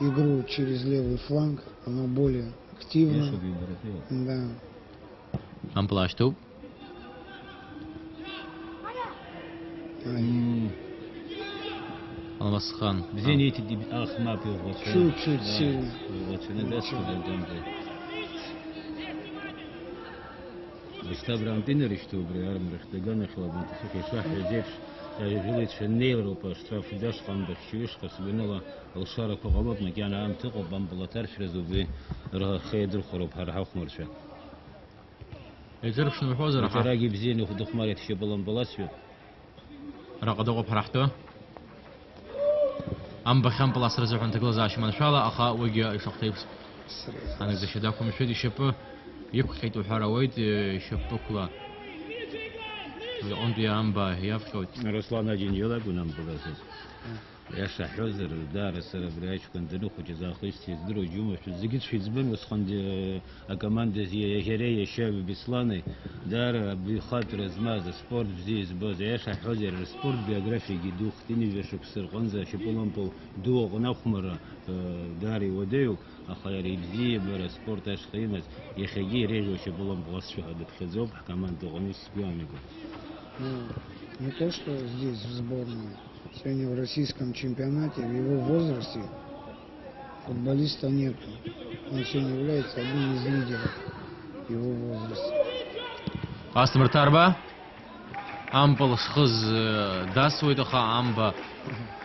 игру через левый фланг, она более активно. Да. Амплашту. Алмасхан. Зените ди ах мапи вот. Чуть-чуть сильно. Вот не даст гамбе. Быстабрам тинери что бре армрах дагана хлабан тсухи шах ядеш. Я жулит шнейл ропа штраф даш хандах чуш хасбинала الشارك فقط مكان عام تقب بمبلاتر شرزوبي راه خيدر خروب هرها خمرشة. يجرب شنو الحوزة راح. تراجي بزين وخد خمارة شبلان بلاسيو. راق دقب هرحته. أم بخام بلاس رزق عند تقول زاش من شاء الله أخا وجا يشقيبس. أنا إذا شداكم شدي شبه يبقى خيتو حراويد شبه كلا. وعندي أم با يافكوت. رسلان أجين يلا بنام بلاسيس. يا شحوزر دار سربريش كنت نخو جزا خيستي درو جمعة زقت في زبن وسخند أكمان دزي هري شاب بسلاني دار بخاطر زماز سبورت بزي زباز يا شحوزر سبورت بيوغرافي جدوخ تيني بشوك سر غنزة شبولمبو دو غنخمر داري وديو أخيري بزي برا سبورت أشخيمز يخيجي ريجو شبولمبو غسشو هذا بخزوب كمان تغني سبيانيكو. Не то, что здесь в сборной. Сегодня в российском чемпионате в его возрасте футболиста нету. Он сегодня является одним из лидеров в его возрасте. أستمر تربة. أمبل خز داس ويدخا أمبا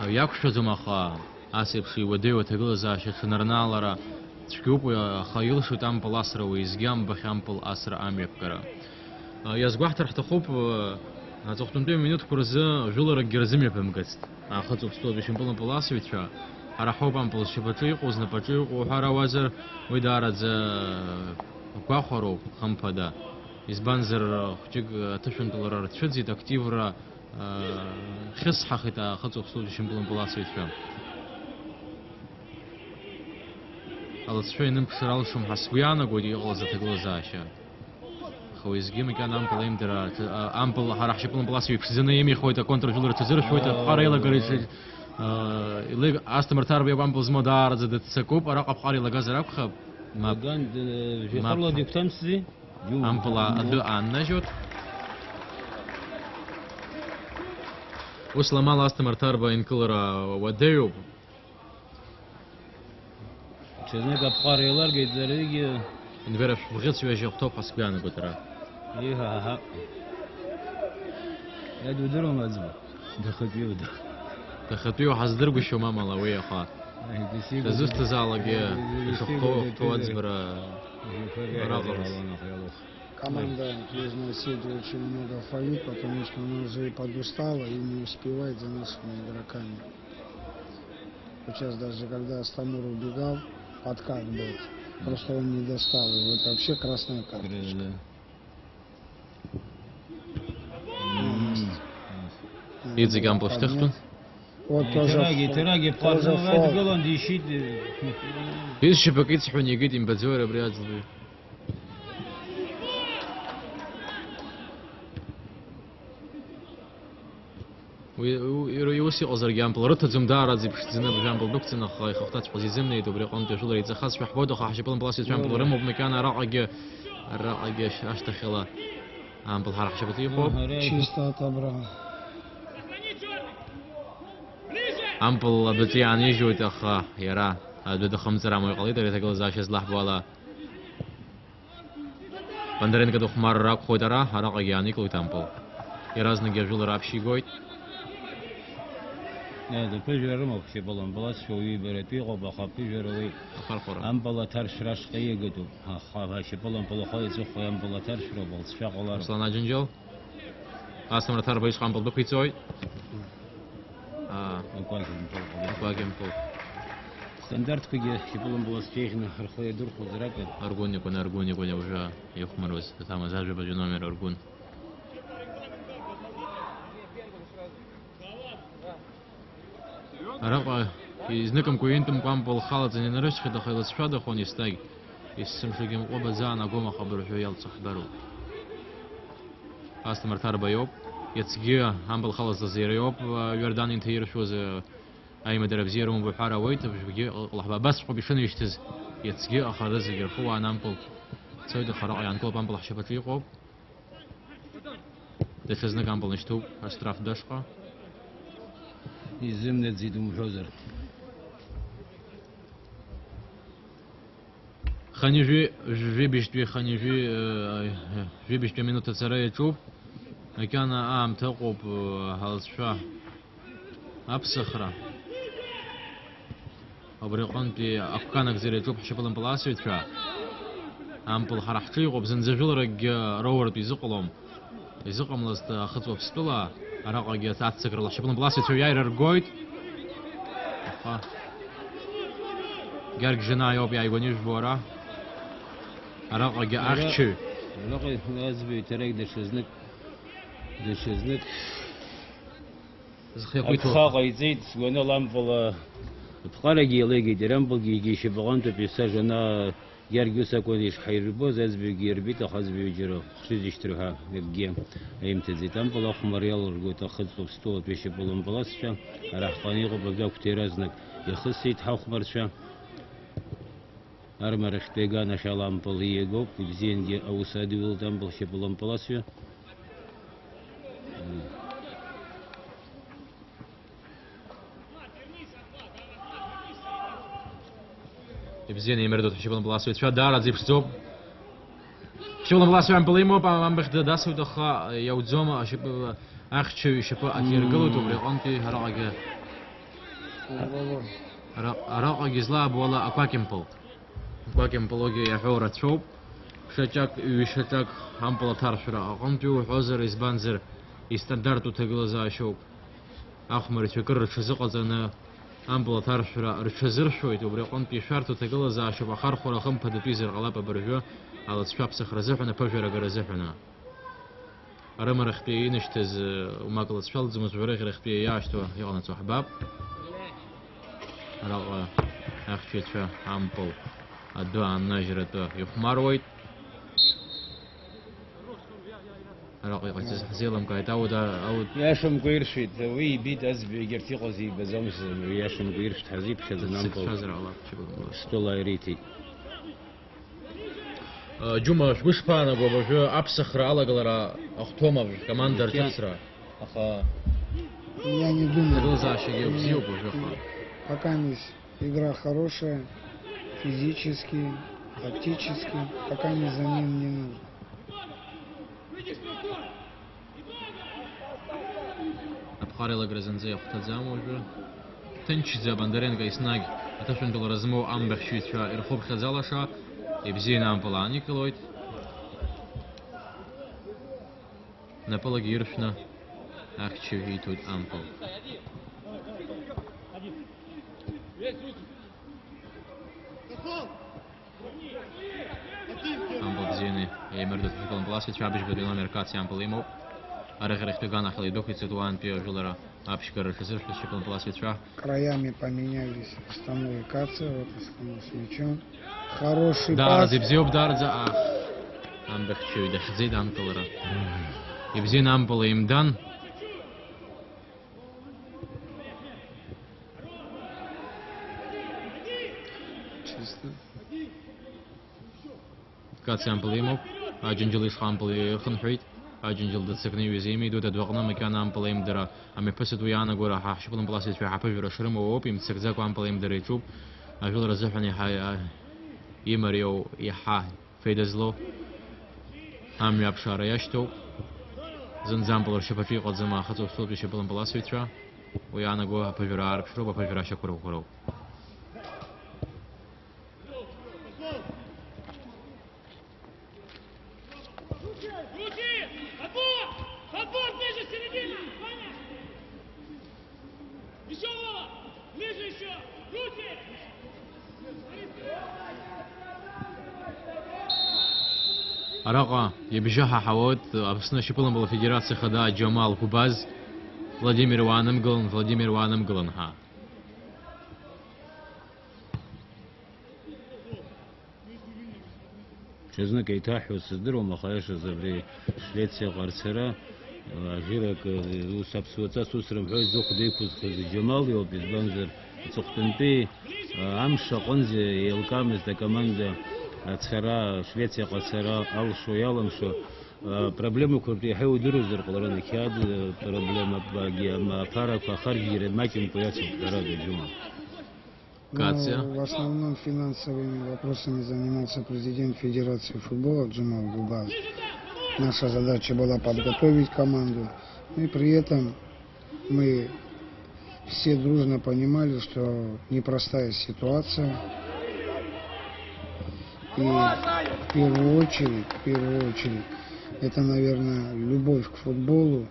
ياكشو زمخا أسيب شي وديو تقول زاش خنرنالرا تشكوب خيل شو تامبل أسرا ويزجام بخامبل أسرا أم يبكرا. يزجوح ترح تخوب هتختم 2 минут كورزا جولر جرزمي بمقست. أخذت بستود بيشن بلن بلاسويتشا. أرحوب أم بلش بطريق وزن بطريق وحرا وزر ويدارة كواخرو خمبدا. إزبانزر خجيج تشون دولار تشدزي تكتيفرا خص حقيقة أخذت بستود بيشن بلن بلاسويتشا. على شوي نمكسرال شو محسبيانا قودي غلزة تغلزاشا. خويزجيم كان أمبل إمدرا أمبل هراح شبلن بلاسوي بسزنا يمي خويتا كونتر جولر تزر شويتا قاريلا قريش ليك استمرار بيوم بزمدار زدت سكوب رقب قاري لجزر أبخب ما مكان في خلو ديك تمسي أمبلا أدو عن نجوت وصل مال استمرار بين كلرا وديوب Çözmek apqarıyorlar geceleri ki نبرف بغيت شوية جي خطوب حسبيان قلت راه يها يا دودرهم أزبا دخل يودا تخطيو حزدر بشو ماما لويا خا تزوست زالك يا شخو توازبرا Команда Южной Осетии очень много фалит, потому что она уже и подустала и не успевает за нашими игроками. Сейчас даже когда Астамур убегал, подкат был, просто он не достал его. Это вообще красная карточка. يدزي جنب اشتختن Вот тоже تراجي тоже بقارنه фол. تقولون دي شيء يز شبكيت سحون يجيت إن بزور برياض ذي ويوسي أزر جنب رتة زمدار زي بشتزنا بجنب دكتنا خاي خختات بزي زمني تو بريقان تجول يتخص في حبود وخاش بلن بلاصي جنب رمو بمكان راقج أشتخلا عم بالحرق شبتي خوب Чисто отобрал. أمبل بدتي عن يجوا تخا يرى بده خمسة رامو يقلي ترى تقول زاش يصلح بوالا بندرين كده خمار راك خودرا هراق يعني كل تامبل يراز نجيجول رابشي قويت هذا بيجر ما في بالون بلاس شوي برتي قبل خبي جروي خرخورا أم بلا ترش راش قيه قدو خا شي بالون بلا خايز خو أم بلا ترش رو بال شغلار أصلا جنجل أصلا ترى بيش قام بالبقي توي باقيم بول ستاندرت كي شي بالون بلاس تيخنا خرخوي دور خزرات أرجون يكون وجا يخمروز تام زاج بجنومر أرجون رقا إذنكم كوينتم قام بالخالط إن نرش خد خيلت شهادة خون يستاج يسمى شو قبل زانا قوم خبر شو يلصق برو أستمر تربى يوب يتسجى هم بالخلص زير يوب يردان ينتهير شو ز أي مدرب زيرهم بحارة ويت بيجي الله بس قبل شنو يشتز يتسجى آخر زير هو أنا أمبل سويد خراء يعني كل بامبل حشبت لي قوب دشزنا قامبل نشتوب أشتراف دشقة يزمنا تزيد محوزر خاني جي بيشتوي خاني جي بيشتوي منو تسرى تشوف كان عام تقوب هالشفاه أبسخرة أبريقان بي أكانك زي تشوف حشبلن بلاسي تشا عم بالحرحتي يقوب زنزجول رج روور بيزقلهم يزقم لست خطوة بسبلا أراقا جا تاعت سكر الله حشبلن بلاسي تشا ياير رجويت جارك جنا يوب يعيبونيش بورا أراقا جا أخشي لقي لازم تريك دشزنك خاقة يزيد وانا لامبل بخارجي لقي درامبل جي شبغان تبيسا جنا يرجوسا كونيش حيربو زاز بيجير بيت خاز بيجرو خشيز يشتروها الجيم ايم تزيد امبل اخمر يلا رجو تاخذ بستول بيش بولن بلاسشا راح طنيقو بلقاو كتيرازنك يخص يتحاو خبرشا أرمر اختيجانا شالام بليجو بزين جي أو سادي ولدان بلشبلان بلاسيو بزين يمردو حشبلن بلاسي تشا دار زي بستوب حشبلن بلاسي عم بليمو بام بخد داسو دخا يوزوما شب أخشوا شبا أكيرجلو تبريقانتي هراجة هراجة زلاب ولا أكواكيمبل أكواكيمبلوجي يحورة شوب شجاك وشجاك همبلا ترشرا أقامتو حزر إسبانزر يستندرتو تجلزا شوب أخمر شكر شزقة زنا همبلا ترشرا رشزر شوي تبريقانتي شرطو تجلزا شوب آخر خورا خم بدتويزر غلابة برجوا على تشاب سخر زحنا بفجر جرزحنا أرمر اختي نشتز وماكل تشفل زمز بريغ اختي ياشتو يغنى حباب رغ أخشي تشا همبل الدعاء النجرة يخمر ويت راقي قيس حزيلم كايت أو ياشم قيرشيت وي بيت أزبي جرتي قزي بزمس ياشم قيرشت حزيب كذا نامبل شازر الله ستولا يريتي جمعة وش فانا جو أبسخر على قلرا أختوما команда Тесра أخا Я не думаю. Пока игра хорошая, физически, тактически, пока не замен не нужно. أبخاري لجرزنزي أختزام وجو تنش زبندرين كيسناج أتشون دول رزمو أم بخشيت شا إرخوب خزالشا يبزين أم بلاني كلويت نبلا جيرشنا أخشي هيتود أمبل أمبل بزيني يمردو تفكلن بلاسي تشابش بدون أمريكاتي أمبل إيمو أرخ بيغان أخلي دوخي تتوان بيو جولرا أبشكر الخزر في شكل بلاسي تشا Краями поменялись Стану и Каца, вот Стану с мячом. Хороший دار пас. زبزيوب دار زا أم بخشي دش زيد أمبلرا يبزين أمبل إمدان Чисто. كاتس أمبل إيمو أجنجل إسخ أمبل خنحيت أجنجل دتسكني وزيمي دو تدوغنا مكان أمبل إمدرا أمي بسد ويانا غورا حشبلن بلاسي في حبجر شرم ووب يمسكزاكو أمبل إمدرا يشوب أجول رزحني حي يمريو يحا فيدزلو أم يابشار يشتو زنزامبل شفافي قد زما خطو صوب يشبلن بلاسي ترا ويانا غو حبجر عرب شروب حبجر شكرو كرو Отбор ближе, середина! Ваня! Еще, Вова! Ближе еще! Руки! أراقا يبجاها حوات أبسنا شبلن بلا فيدراسي خدا جمال كوباز فلاديمير وانمغلن ها Честно, кейтах уседру махаешь забри Швеция гарцера ажирак усапсуца сусрам хой зух дейпус Джамал йо безбанзер цухтенпи амша qonze елкамыз да команда ацхара Швеция гарцера ал шоялымшо проблему курти хау дурузер qolарана кяд проблема багиама пара фахаргире макин пояцу дараги Джумал Катя. В основном финансовыми вопросами занимался президент Федерации футбола Джамал Губаз. Наша задача была подготовить команду. И при этом мы все дружно понимали, что непростая ситуация. И в первую очередь, это, наверное, любовь к футболу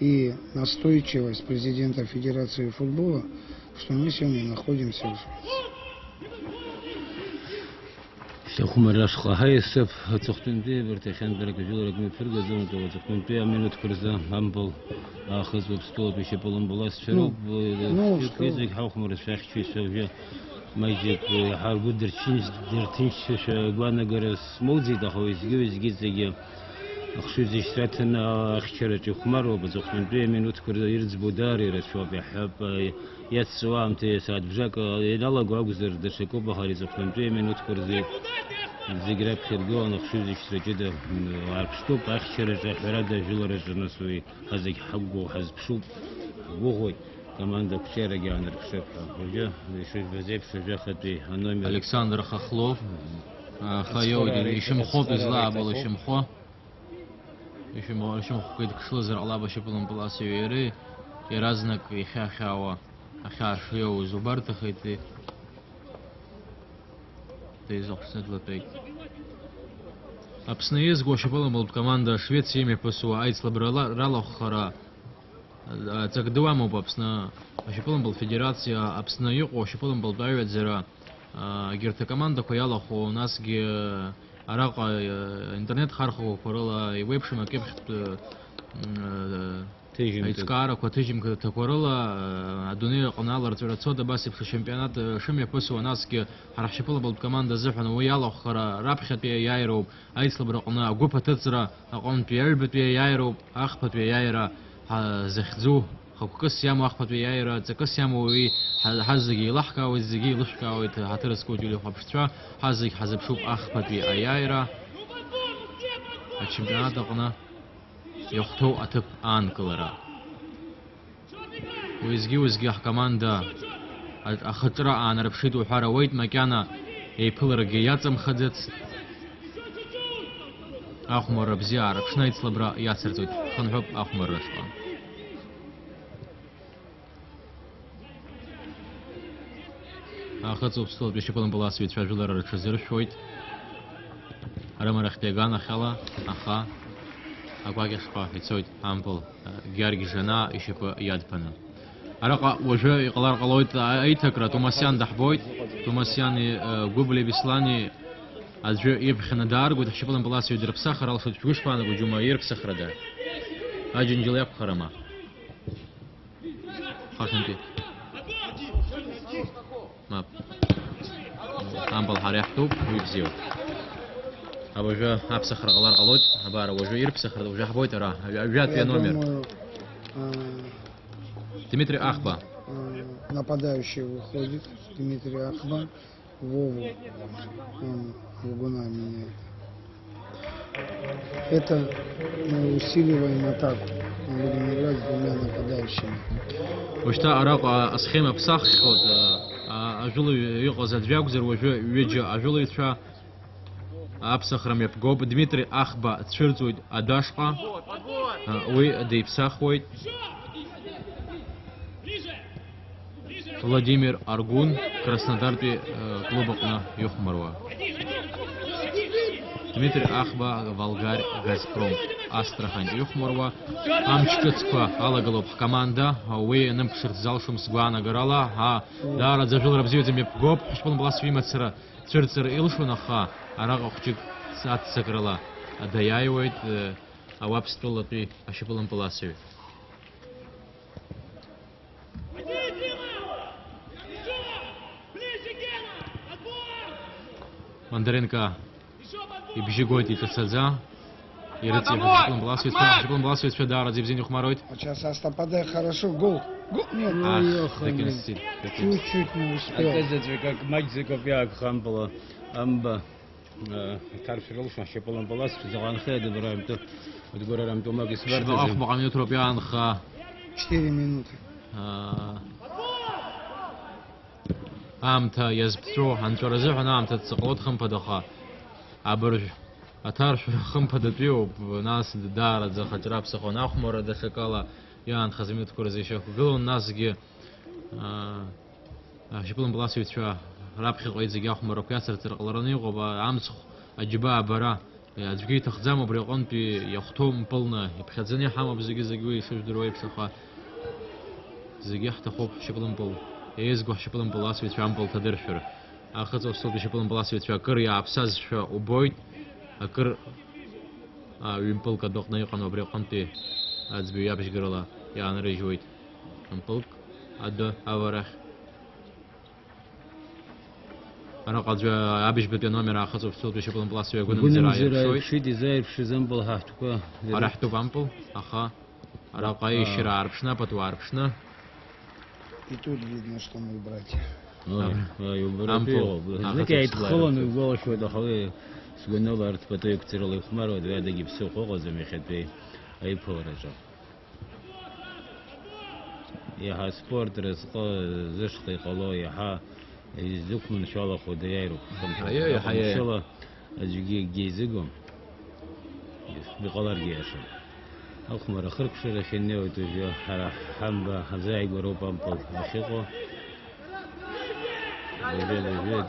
и настойчивость президента Федерации футбола, что мы сегодня находимся в شخم الرشقة هاي السب تختن بيه برتخان برك جولك من فرقة زون تو تختن بيه منوت كرزة همبل آخذ وبستول بيشبلون بلاس شروب كيزك حوخ مرسخ شيء سوجا ما يجيك حال قدر درتينش شغوانا جرس موزي ده هو يزجوز جيزك أخشوز يشترتن أخشرت يخمروا بزختن بيه منوت كرزة يرز بوداري رشوف يحب يتسوام تيساد بجاك ينالا قوغزر درشكو بخاري زختن بيه منوت كرزة زيغراب خيرجون أخشوز يشتري كده وعرفشتوب أخشرت أحرادا جولرج نسوي هزك حقو حزب شوب وغوي كمان ده كشيرة جانا ركشفها وجا يشوف بزيب سجا خدي هنومي ألكسندر خخلوف خيودي يشمخو بزلعب ولا يشمخو يشمخو كيد كشلزر الله بشبلن بلاسي ويري يرازنك يخاخاوا أخاشيو زبرت خيتي تيزوخسنت لطيك أبسنيز غوشبلن بل команда Швеции ми пасуа айцла брала хара так дуаму бапсна шипылын был федерация апсна юк шипылын был дайвет зера герте команда кояла хо у нас ге арака интернет хархо корала и вебшима кепшт Аицкаара қәаҭыжьымка ҭақәарыла адунеи аҟны аларҵәара цода абас еиԥш ашемпионат шымҩаԥысуа насгьы ҳара ҳшьапылампылтә команда азыҳәан уи иалахәхара раԥхьатәи аиааироуп, аицлабра аҟны агәыԥ аҭыҵра аҟынтәи аҩбатәи аиааироуп, ахԥатәи аиааира захьӡу хықәкыс иамоу ахԥатәи аиааира ҵакыс иамоу уи ҳазегьы еилаҳкаауеит, зегьы еилышәкаауеит ҳаҭыр зқәу телехәаԥштәцәа, ҳазегьы ҳазыԥшуп ахԥатәи аиааира ачемпионат аҟны иахәҭоу аҭыԥ аанкылара. Уеизгьы-уеизгьы ҳкоманда ахаҿра аанарԥшит уҳәар ауеит, макьана еиԥыларагьы иаҵамхаӡацт. Ахәмарра бзиа аарԥшны аицлабра иацырҵоит. Хынҳәып ахәмаррашҟа. Ахыҵуп столтәи ашьапылампыласҩцәа ажәылара рҽазыршәуеит. Арымарахьтәи аганахьала, аха агәакьахьҟа ицоит ампыл Георги Жана ишьапы иадԥаны. Араҟа уажәы иҟалар ҟалоит аиҭакра, Тумасиан даҳбоит. Тумасиани Гәыбли Беслани аӡәы иԥхьаны дааргоит, ҳшьапылампыласҩы дырԥсахыр алшоит. Шәгәы шԥаанаго, џьума, ирԥсахрада? Аџьынџьал иақәхарама? Хашантәи. Мап. Ампыл ҳара иаҳтәуп, уи бзиоуп. Уажәы аԥсахра ҟалар ҟалоит, абар уажәы ирԥсахра, уажәы ҳбоит ара, ажәатәи номер. Дмитрий Ахба. Нападающий выходит, Дмитрий Ахба, Вову, он Лугуна меняет. Это мы усиливаем атаку. Мы будем играть с двумя нападающими. Уажәшьҭа араҟа асхема ԥсаххьоит, ажәылаҩ иҟаз аӡәы акәзар, уажәы ҩыџьа ажәылаҩцәа аԥсахра мҩаԥгоуп. Дмитрий Ахба дцәырҵуеит адашҟа, уи диԥсахуеит. Владимир Аргун, Краснодартәи клуб аҟны ихәмаруа. Дмитрий Ахба, Волгарь Газпром, Астрахань ихәмаруа. Амч ҿыцқәа алагалоуп ҳкоманда, уи нымԥшырц залшом сгәаанагарала. Даараӡа ажәылара бзиаӡа мҩаԥгоуп, ҳшьапылампыласҩы имацара цәырҵыр илшон, аха араҟа хәҷык аццакрала даиааиуеит ауаԥстәылатәи ашьапылампыласҩы. Мандаренко ибжьы гоит иҿацаӡа, ирыҵихуеит ашьапылампыласҩцәа даараӡа ибзианы ихәмаруеит. Сейчас Астападай хорошо, гол. Нет, чуть-чуть не успел. Как Мальциков як хампала амба тарфирылшан ашьапылампыласҩ заҟанхеит дыбраимту удгорарамту магис вартизм. Ахбаҟа минутроуп иаанха. 4 минуты. Аамҭа иазԥҵәо анҵәара азыҳәан аамҭа дҵаҟалоит хымԥадаха. Абыржә аҭаршә хымԥадатәиоуп, нас даараӡа ахаҿра ԥсахон ахәмарра даҽакала иаанхаз аминуҭқәа рзы ишьақәгылон, насгьы ашьапылампыласҩцәа раԥхьаҟа зегьы ахәмаррақәа иацырҵар ҟалараны иҟоуп. Амцхә аџьба абара аӡәгьы иҭахӡам, убри аҟынтәи иахәҭоу мпылны иԥхьаӡаны иҳамоуп зегьы уи ишыжәдыруа еиԥш, аха зегьы ҳҭахуп ҳшьапылампыл еизго ҳшьапылампыласҩцәа ампыл ҭадыршәыр. Ахыҵуа столтәи ашьапылампыласҩцәа акыр иааԥсазшәа убоит, акыр ҩымпылк адәаҟны иҟан, убри аҟынтәи аӡбаҩ иабжьгарала иаанрыжьуеит мпылк адәы аварахь. Араҟа аӡәы абыжьбатәи аномер аахыҵуа столтәи ашьапылампыласҩы агәынамӡара иаԥшуеит. Изааирԥшыз ампыл ҳаҳҭқәа. Ара ҳтәуп ампыл, аха араҟа аишьра аарԥшны, апату аарԥшны. И тут видно, что мы братья. Знаки аидхыланы угәалашәоит, аха уи сгәаныла арҭ пату иқәҵарыла ихәмаруа дҩадагьы ԥсыхәа ыҟаӡам иахьатәи аиԥылараҿы. Иаҳа спорт разҟы зышҟа иҟало, иаҳа изықәманшәалахо даиааироуп. Хымшыла аӡәгьы акгьы изыгом, иҟаларгьы иашам. Ахәмарра хыркәшарахь инеиуеит уажәы, ҳара ҳамба ҳазааигәароуп ампыл ахьыҟоу.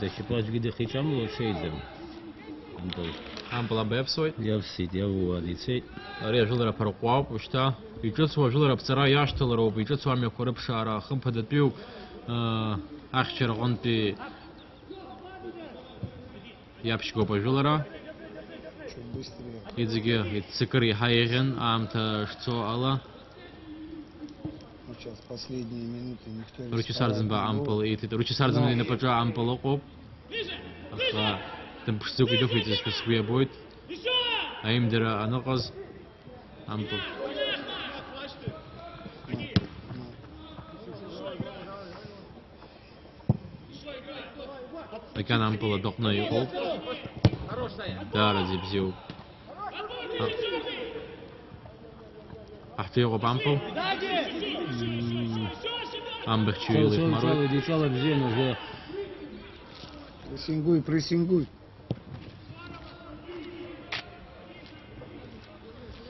Дашьапы аӡәгьы дыхиҿамло ҽеиӡам. Ампыл аба иаԥсуеит. Иавсит, иавуа ицеит. Ари ажәылара ԥарҟәуауп, уажәшьҭа иҿыцу ажәылара ԥҵара иашьҭалароуп, иҿыцу амҩақәа рыԥшаара хымԥадатәиуп, ахьчара аҟынтәи иаԥшьгоуп ажәылара. Иҵегьы иццакыр иаҳа еиӷьын аамҭа шцо ала. последние минуты никто не Ручисардзен ба ампол и ты Ручисардзен и нападжа ампол оп. Аха тем пштук идёт ведь здесь свой будет. Еще! А им дера аноказ ампол. Такан ампола докна юхол. Да, разибзил. Ахтео бампол. Амбехчуил их марой. Дичала бзен уже. Прессингуй, прессингуй.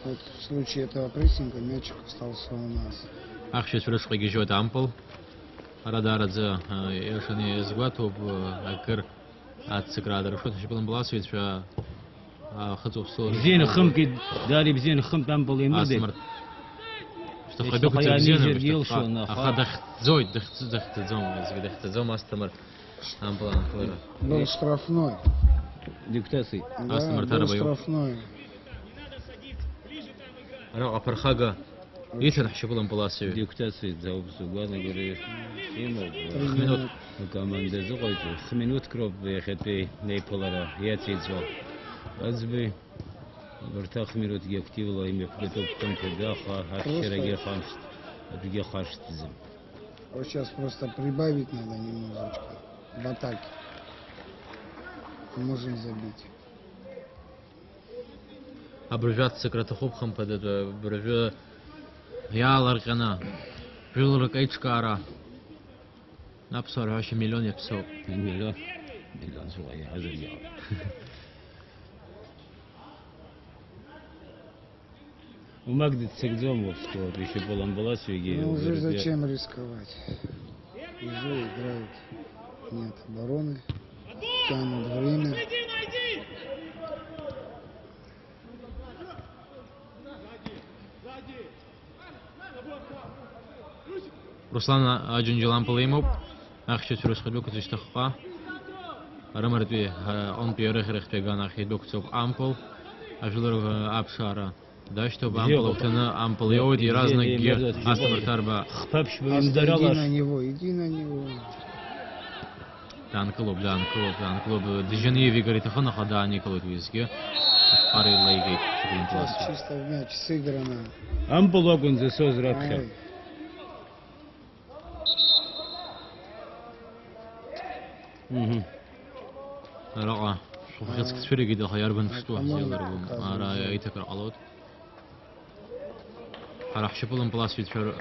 Вот в случае этого прессинга мячик остался у нас. Ах, сейчас врешь гижот ампол. Радарадзе яшани згватов акыр атсыградыр. Что еще было баласович хатов сол. Бзен хымки дали бзен хым там был им Асмар. Что Если ходок хая бзен. нижер ел, что на Ахадах зой дах зом, изведах зом астамар ампол ампол. Был штрафной. диктации. Да, Астамар был тарабаю. штрафной. Ара апархага. Итер хшибулам баласович. Диктации за обсуганы говорит. Ему Минут. команда зогойт. Минут кроп ехете нейполара. Я тизо. Азби вертах минут активла имя притоп контегаха ахшераге ханшт. Адге хаштизм. Вот сейчас просто прибавить надо немножечко в атаке. Можем забить. Абрежат секретахоп хампадет бреже яларкана. Жилрак эйчкара. Напсор аж миллион епсо. Миллион зуая азия. У Магды Цегдзомов, что еще был амбулацию. Ну уже зачем рисковать? Уже играют. Нет обороны. Тянут время. Найди, найди! Руслан Аджунджил ампулеймоп. Ах, сейчас расходок из штаха. Рамартви он пьерехрех пеган ахидок цоп ампул. Ажулер апшара. Да, что ампул оптана ампул йод и разные ге астамартарба. Хпапш бы им Иди дарала. на него, иди на него. Дан клуб. Деженеви говорит, ахана хада Николай Визге. Ари лейгей. Сейчас чисто в мяч сыграно. Ампулогун за созрабха. Ай, Рага. Шухец ксфери гида хаярбан что сделали. Ара яйтакар алот. Харах шипулам плас витфер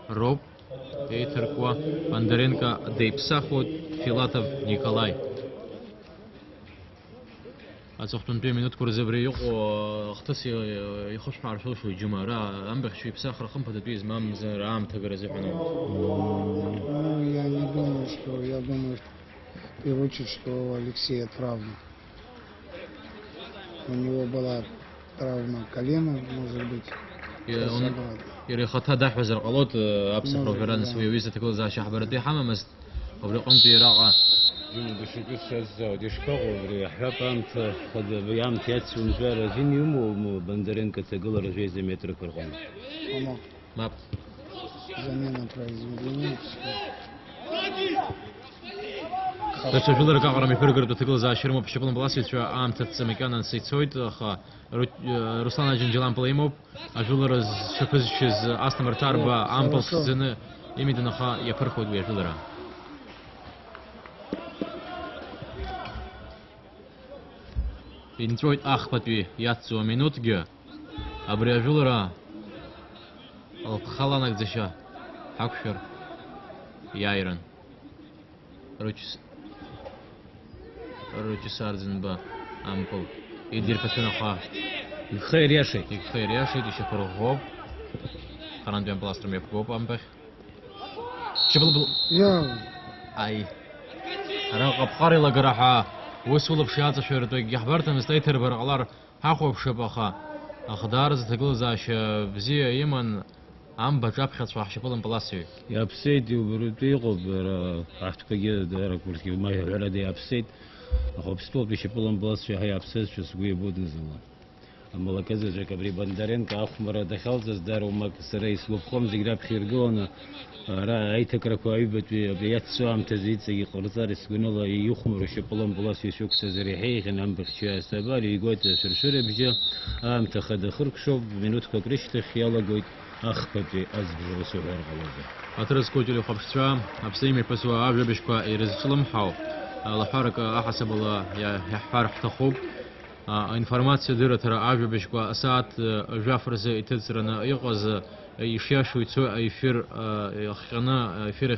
Роб. Эйтерква, Бондаренко, Дейпсахот, Филатов, Николай. أتوقع 2 minut كورزبريق واختص يخش مع رشوش وجمارة أم بخشي بساخر خمسة تبيز مام زر عام تجرز يحنو. ну, я не думаю, что... Я думаю, в первую очередь, что у Алексея травма. У него была травма колена, может быть. Он يريخاتها ده حزر قلوت أبصح روفران سوي ويزة تقول زي شحبرتي حمامس وبرقم بيراقة. Душикус саззау, дишкагу, храпамт, хад бьям тяц унжара зимиуму Бондаренко цегла рожезе метр курган. Помог. Мап. Замена произведена. بس شو ذلك أقرأ مفرقر تقول زي شرمو بشكل بلاسي شو عام تتسمكان سيتسويت خا روسلان جنجلان بليموب أجولر شكوز شز أستمر تاربا عام بلسزنة يميدنا خا يفرخود ويجولرا. Интроид ахпатви ятсу минутге абриажулра алхаланак зеша хакшер яйран Ручисардзенба ампул идир патена ха Хай реши. ихайряши еще поргоп харантвен пластром епгоп ампех шибл Я... ай рaqab qarila garaha وسولب شياطة شورتو يحبرتم استيتر برغلار حقوب شبخا أخدار زتقول زاش بزي يمن عم بجاب خص واحد شبلن بلاسي يا بسيد وبرتي قبر أحتك جد دارك بركي ما يعلى دي أبسيد أخو بستول بيشبلن بلاس هاي أبسيد شو سوي بود نزلا молоказы Жакабри Бондаренко Ахмара Дахалзас Дарумак Сарей Слубхом Зиграб Хиргона Айта Кракуайбет Биятсуам Тазицы Корзарис Гунола и Юхмуру Шиполом Булас Юшук Сазарихей Амбахча Сабари и Гойт Шершеребжа Ам Тахадахуркшов минутка Кришта Хиала Гойт Ахпати Азбжусур Галаза. Атрескотили Хабшча, Абсими Пасуа Авжабишка и Резислам Хау. Лахарка Ахасабала я Харх Тахуб. Информация директора Авжабишка Асад Жафрзе и Тецрана Иqaz يشاشوا يتسوى أيفير خنا أيفير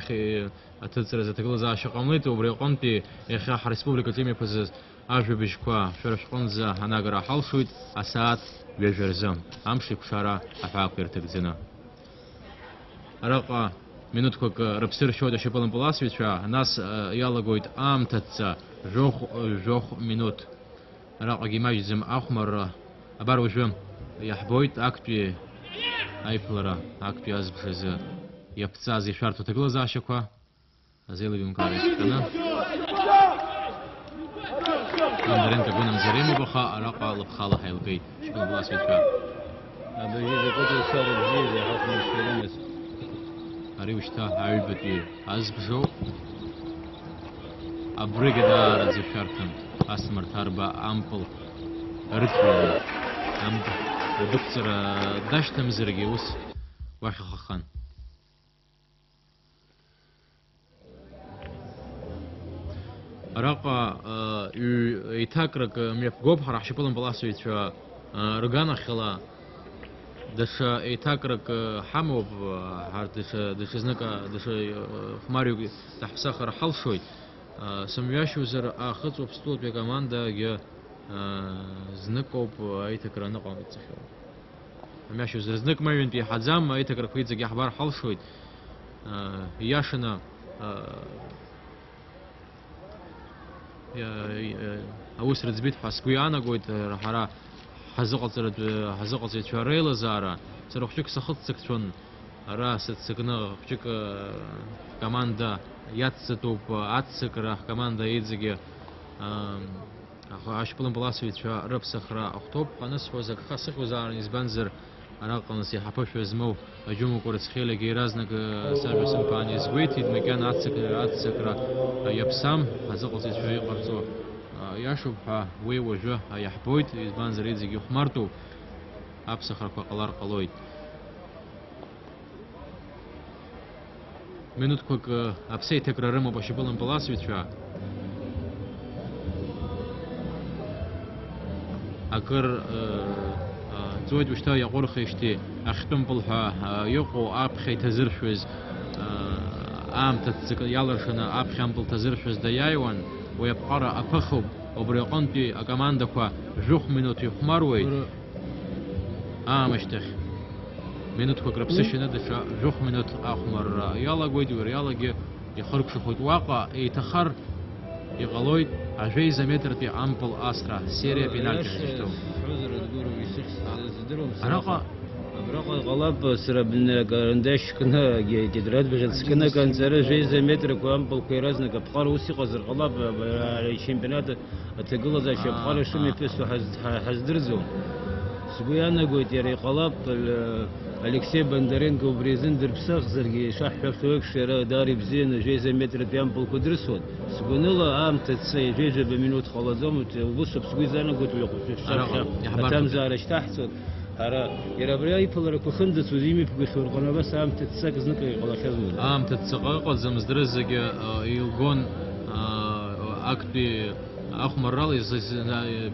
أتذكر إذا تقول زا شقاملته وبريقانتي يخاح ريسبوبليكا تيمي بزز أجر بيشكوا شرش قنزة هناجر حلشويت أسات بيجرزم أمشي بشارة أفعال بيرتكزنا رقا минуткок рапсир шода шепалом поласвича нас ялагоит амтаца жох минут раqa гимажзем ахмар абарвжем яхбойт акти Айплера, акти азбшезе, япцази шарту тегло зашеква, азелевим каришкана. Бондаренко гунам зарему баха, араqa лабхала хайлгей, шкун влас ветка. Абажизе куту сару бжизе, хатман шкеренес. Арившта айбети азбжо, абригада рази шартам, асмар тарба ампл, ритфу, ампл. دكتور داشتم زرقيوس واحد خخان راقا يتاكرك ميفقوب راح شبلن بلاسويتش رغانا خلا دش يتاكرك حموب هارت دش زنكا دش خماريو تحسخر حلشوي سمياشو زر اخذ وبستول بكماندا زنكوب أيتكر نقام يتسخر. ماشي زنك ما ينتي حزام أيتكر كويت زي أخبار حلشويت. ياشنا أوس رزبيت حسكويانا قويت رحرا حزقت زي شاريلا زارا. سروح شك سخط سكتون راس سكنا شك كماندا ياتستوب أتسكر كماندا يدزجي أشبلن بلاسويتش رب سخرا أخطب قنص وزك خاصك وزارن إزبنزر أنا قنصي حبش وزمو أجمع كورس خيل جيرازنك سبب سمباني زويت مكان أتسكرا يبسام هزقل شوي قرصو يشوف وي وجه يحبويت إزبنزر يزيج يخمرتو أبسخر قلار قلويت минуткок أبسي تكررمو بشبلن بلاسويتش أكر زوج وشتا يقول خيشتي أختم بالها يقو أب خي تزرشوز أم تتسك يالرشنا أب خم بال تزرشوز ديايوان ويبقى أفخب وبريقانتي أكماندكوا جوخ منوت يخمروي مشتخ منوت كربسشنا دشا جوخ منوت أخمر يلا قويد وريالا يخرج شخوت واقع يتخر يغلويد عجيزة مترتي أمبل أسرة سيريا بينالتي شفتو أراقا غلاب سر بن قرندش كنا جدرات بجلس كنا كان سر جيزة متر كأمبل كيرازنا كبقار وسي قزر غلاب على بنات تقول ذا شيء بقار شو ميفسو حزدرزو سبيانا قلت يا غلاب أليكسي بندرينكو بريزن دربساخ زرقي شاح شفتوك شراء داري بزين جيزة متر بيامبل كدرسون سكونلا تتسي جيزة بمنوت خلاصهم وبص بسوي زانا قلت ويقف تام زارش تحصل هرا يرابريا يبلر كخندس وزيمي بقشور قنا بس تتساك زنك يقلا خزمه تتساق زمزدرزق يلقون أكتي أخمر رالي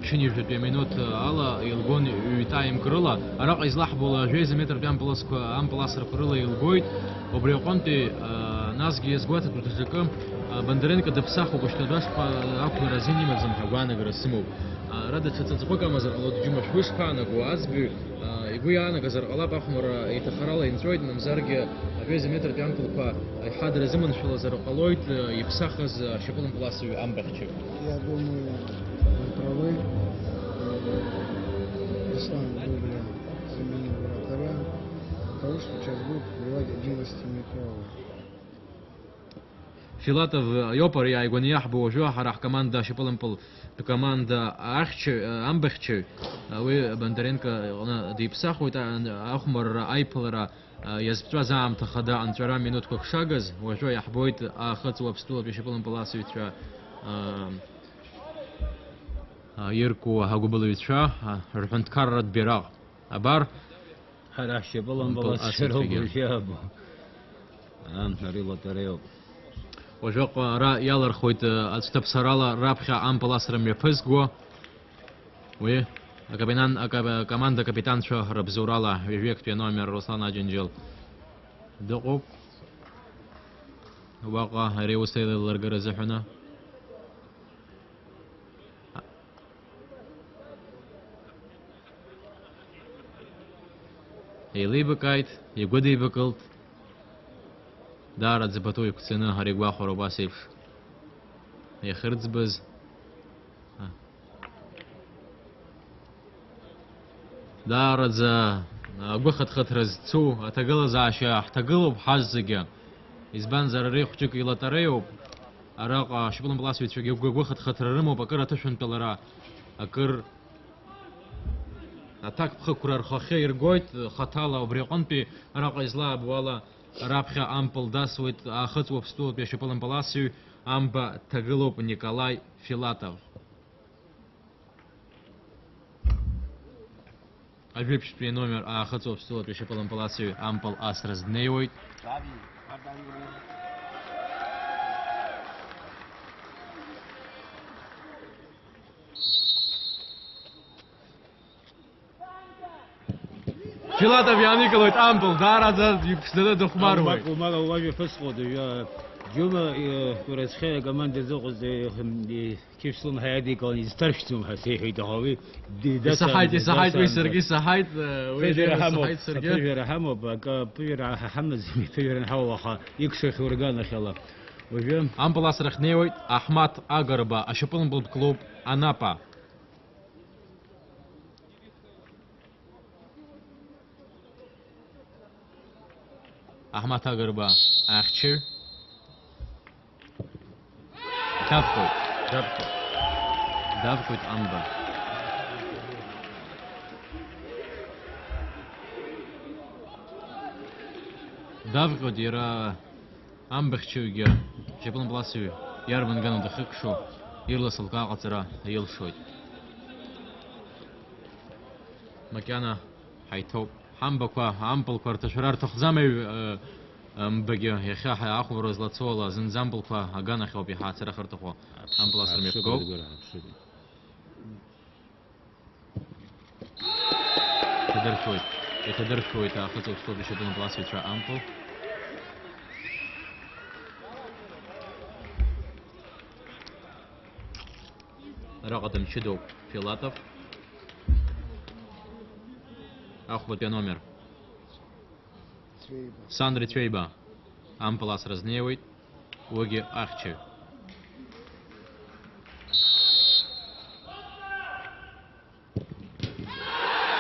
بشني جت بمنوت على يلقون يتايم كرلا أراق إزلاح بولا جيزة متر بيام بلاسر كرلا يلقويت وبريقانتي ناس جيز قوات بتجكم بندرينك دبساخو بشتداش أكو رازيني مزم حقوانا برسمو رادت تتزقوك مزر الله تجمع شويش كانك وأزبي يقول أنا كزر الله أخمر يتخرلا ينترويد نمزرج جيزة متر بيام بلقا حاضر زمن شو لزر قلويت يبساخز شغلن بلاسو أمبخشي. Я думаю, вы правы. Ислам Дубля заменил вратаря. Того, что сейчас будет убивать 11-метрового. Филатов Йопар я его не яхбу жуа харах команда Шиполампол команда Амбехчи вы Бондаренко она дипсахует Ахмар Айплера يزبط زعم تخدا عن ترى منوت كوك شاغز وشوي يحبويت أخذ وبستول بيشبلن بلاسي ترى يركو هاقبلو ترى رحنت كررت براغ أبار حرح شبلن بلاسيرو بشيابو نريلا تريو وجوق را يالر خويت استبصرالا رابخا أم بلاسرم يفزقو وي команда капитан Шахра Бзурала век номер Руслана Джинджел دقوب وقع ريوسيل الرجرزحنا يلي بكايت يقدي بكلت دارت زبطو يكسنا هريقوا خروباسيف يخرج بز دارز قخت خطرز تو تقل زاشا تقلب حزقة إزبان زرري خشك إلى تريو أراق شبلن بلاسويت شو قخت خطررمو بكرة تشون بلرا أكر أتاك بخكرر خخير قويت خطالة وبريقون بي أراق إزلاب ولا رابخة أمبل داسويت أخذ وبستول بي شبلن بلاسوي أمبا تقلب نيكولاي فيلاتов Альбипшпи номер Ахацов стулат еще полон палацию Ампал Ас разнеивает. Филатов Яниколович Ампал, да, рада, что до хмаровой. Мало уважи фасходу, я جمع كورس خير كمان دزوق كيف صون هادي كان يسترشتم هسي دهاوي صحيت ويسرقي صحيت فير همو بقى فير حمز فير حوا يكسر ورقانا خلا وجم ام بلاس رخنيوي احمد اغربا اشبلن بول كلوب انابا احمد اغربا اخشر Давкут Амба. Давкут ира Амбахчуга. Шепелн бласу. Ярман гану дахыкшу. Ирласыл кагатыра йылшой. Макяна хайтоп. Хамбаква ампл кварташрар тохзамай بگه یخه آخو روز لطولا زنزامبل که اگان خو به حاضر خرط خو هم پلاستر میکو تدر شوی تا خطو استو بشه دون پلاستر ترا امپل رقدم شدو فيلاتов آخو به номер Сандри Твейба. Ампалас разневает. Оги Ахчи.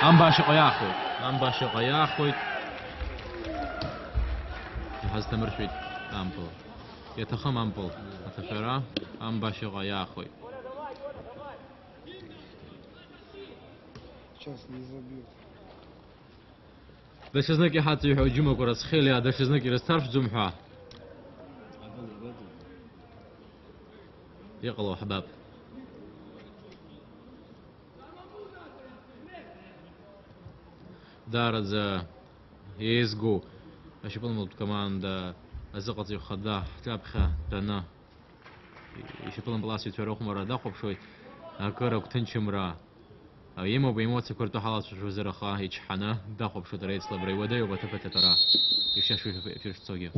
Амбаши Қаяхует. Амбаши Қаяхует. Хазтамыршвит Ампал. Ятахам Ампал. Аташара. Амбаши Қаяхует. Сейчас не забьют. ده شزنكي حتى يحجمك ورس خيلي ده شزنكي رستارش جمحة يقلوا حباب دارز يزقو اشوفون ملت كمان ده ازقط يخدا تابخه دنا يشوفون بلاسي تروح مرة داخل شوي اكرك تنشمرا يمو بيموت كرتو حالات شو زرخا هيك حنا داخل شو دريت لبري وداي وبتفت ترى يشاشو في الصوغي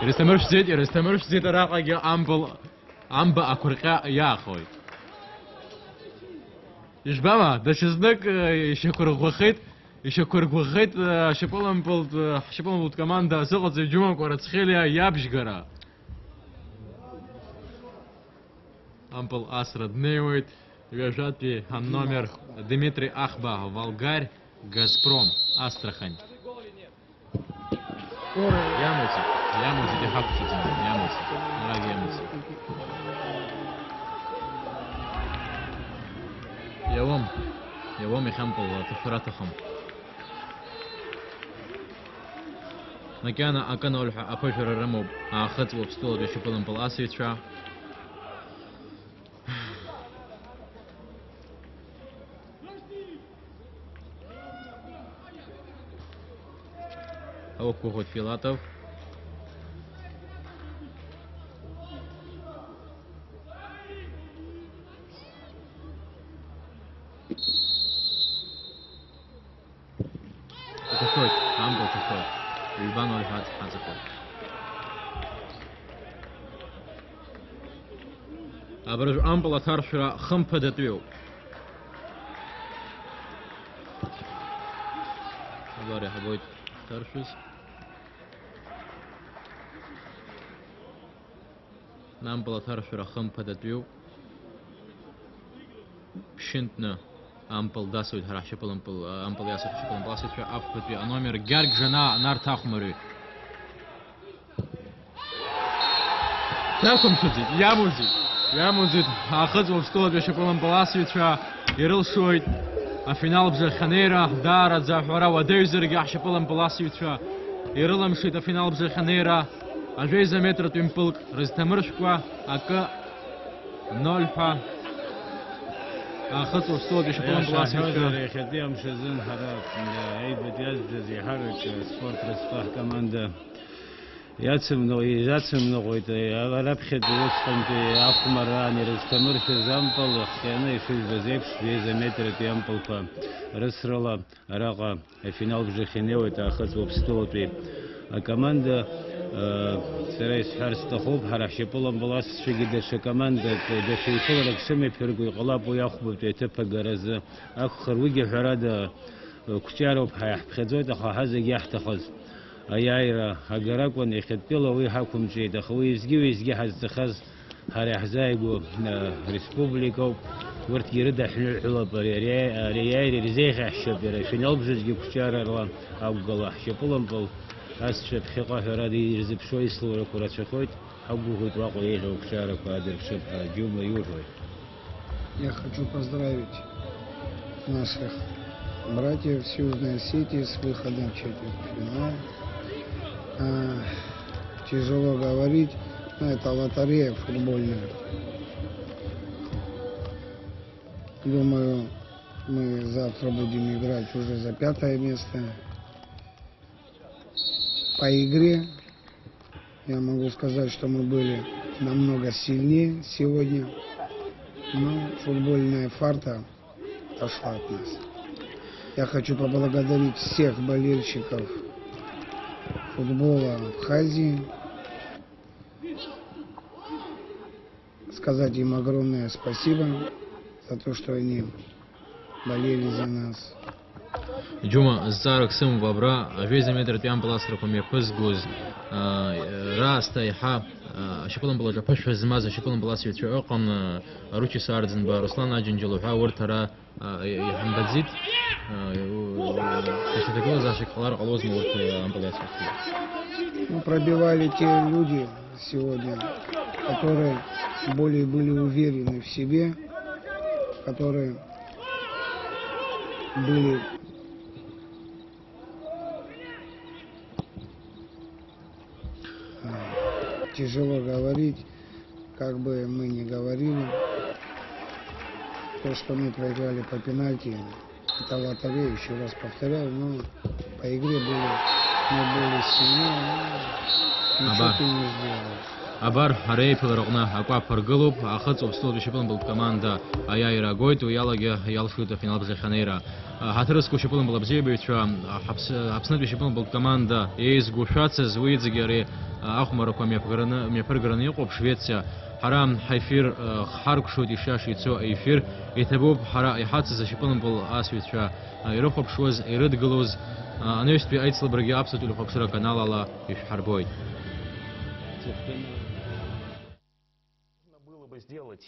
يستمرش زيد راقا امبا اكرقا يا اخوي يشبما دشزنك يشكر غوخيت شبولم بولت команда زغط زي جمعة كورة خيليا يابشغرا امبل اسرد نيويت Вяжатый номер Дмитрий Ахба, Волгарь, Газпром, Астрахань. Ямутик. ياموس دي حق ياموس راجع ياموس يوم يخمطوا تفرات خم مكان أكنول أبشر الرموب أخذ وبستول بيشوفون بالأسيتشا أو كوخد فيلاتوف تخوت عمبو تخوت البانو الهات حازقوت أبرج أمبلا ترشرا خمبة دتويو أباري حبويت ترشز نامبلا ترشرا خمبة دتويو بشنتنا أمبل داسويد هراح شبل أمبل ياسر شبل باسيت في أفكت بي أنومير جارج جنا نار تاخمري تاكم شديد يا موزيد أخذ وفستول بشبل باسيت في يرل شويد الفينال بجا خنيرة دارة زافورا وديزر جاح شبل باسيت في يرل مشيت الفينال بجا خنيرة الجيزة متر تيمبلك رزتمرشكوا أكا نولفا أخذ وفستول بشبل باسيت في خديم شزن حرات عيد بتياز زي حرك سبورت رسفاه كماندا ياتسم نغويت أغلب خد وسقنت أخمر راني رستمر في زامبل خيانة في البزيبش في زمتر تيامبل فا رسرلا راقا فينال بجخينيو تأخذ وفستول بي كماندا سريس حارس تخوب حرح شبولم بلاس شجي دش كماندا دش يفولك سمي فرقو يقلب وياخذ تيتفق جرز أخر وجه حرادة كتيرو بحيح خذوت هذا يحتخذ أيايرا هجرك ونخدله ويحكم شيء دخوي يزجي هزخز هري زايجو ريسبوبليكو ورت يرد حلو حلو رياي رزيخ حشبير فينال بجي كتير أو قلا حشبولم بل أسشب خقة هرادي يرزب شوي سلورة كرة شخوت حقه يتواقع يجوا كتير قادر شب جملة يوجوي. Я хочу поздравить наших братьев с Южной Осетии с выходом в четвертьфинал. Тяжело говорить, но это лотерея футбольная. Думаю, мы завтра будем играть уже за 5-е место. По игре я могу сказать, что мы были намного сильнее сегодня, но футбольная фарта отошла от нас. Я хочу поблагодарить всех болельщиков футбола Абхазии, сказать им огромное спасибо за то, что они болели за нас. جمعة الزارك سم بابرا جويزة متر تيام بلاستركم يفوز جوز راس تايحا شكلهم بلا جبش في الزمازة شكلهم بلا سيوتشي أقن روشي ساردن برسلان أجنجلو حاور ترى يحمد تشتكوا за шоколад колоз может амбуляцию. Пробивали те люди сегодня, которые более были уверены в себе, которые были тяжело говорить, как бы мы ни говорили, то, что мы проиграли по пенальти, это лотерея, еще раз повторяю, но по игре мы были сильнее, ничего ты не сделал. أبار هري بلرغنا أقوى فرقلوب أخذ وبستول بشبلن بالكماندا أيايرا قويت ويالجا يالشوت في نلبس خنيرة هترسكو شبلن بالبزي بيتشوا حبسنا بشبلن بالكماندا إيز قوشات زويد زجري أخمركم يفرقرني يقوب شويتسا حرام حيفير حرق شو ديشاش يتسو أيفير يتبوب حرا يحاتز شبلن بالأسويتشوا يروحب شوز يرد جلوز أنا يشتبي أيتسل برجع أبسط اللي خبصرة كنال على يشحربوي. Было бы сделать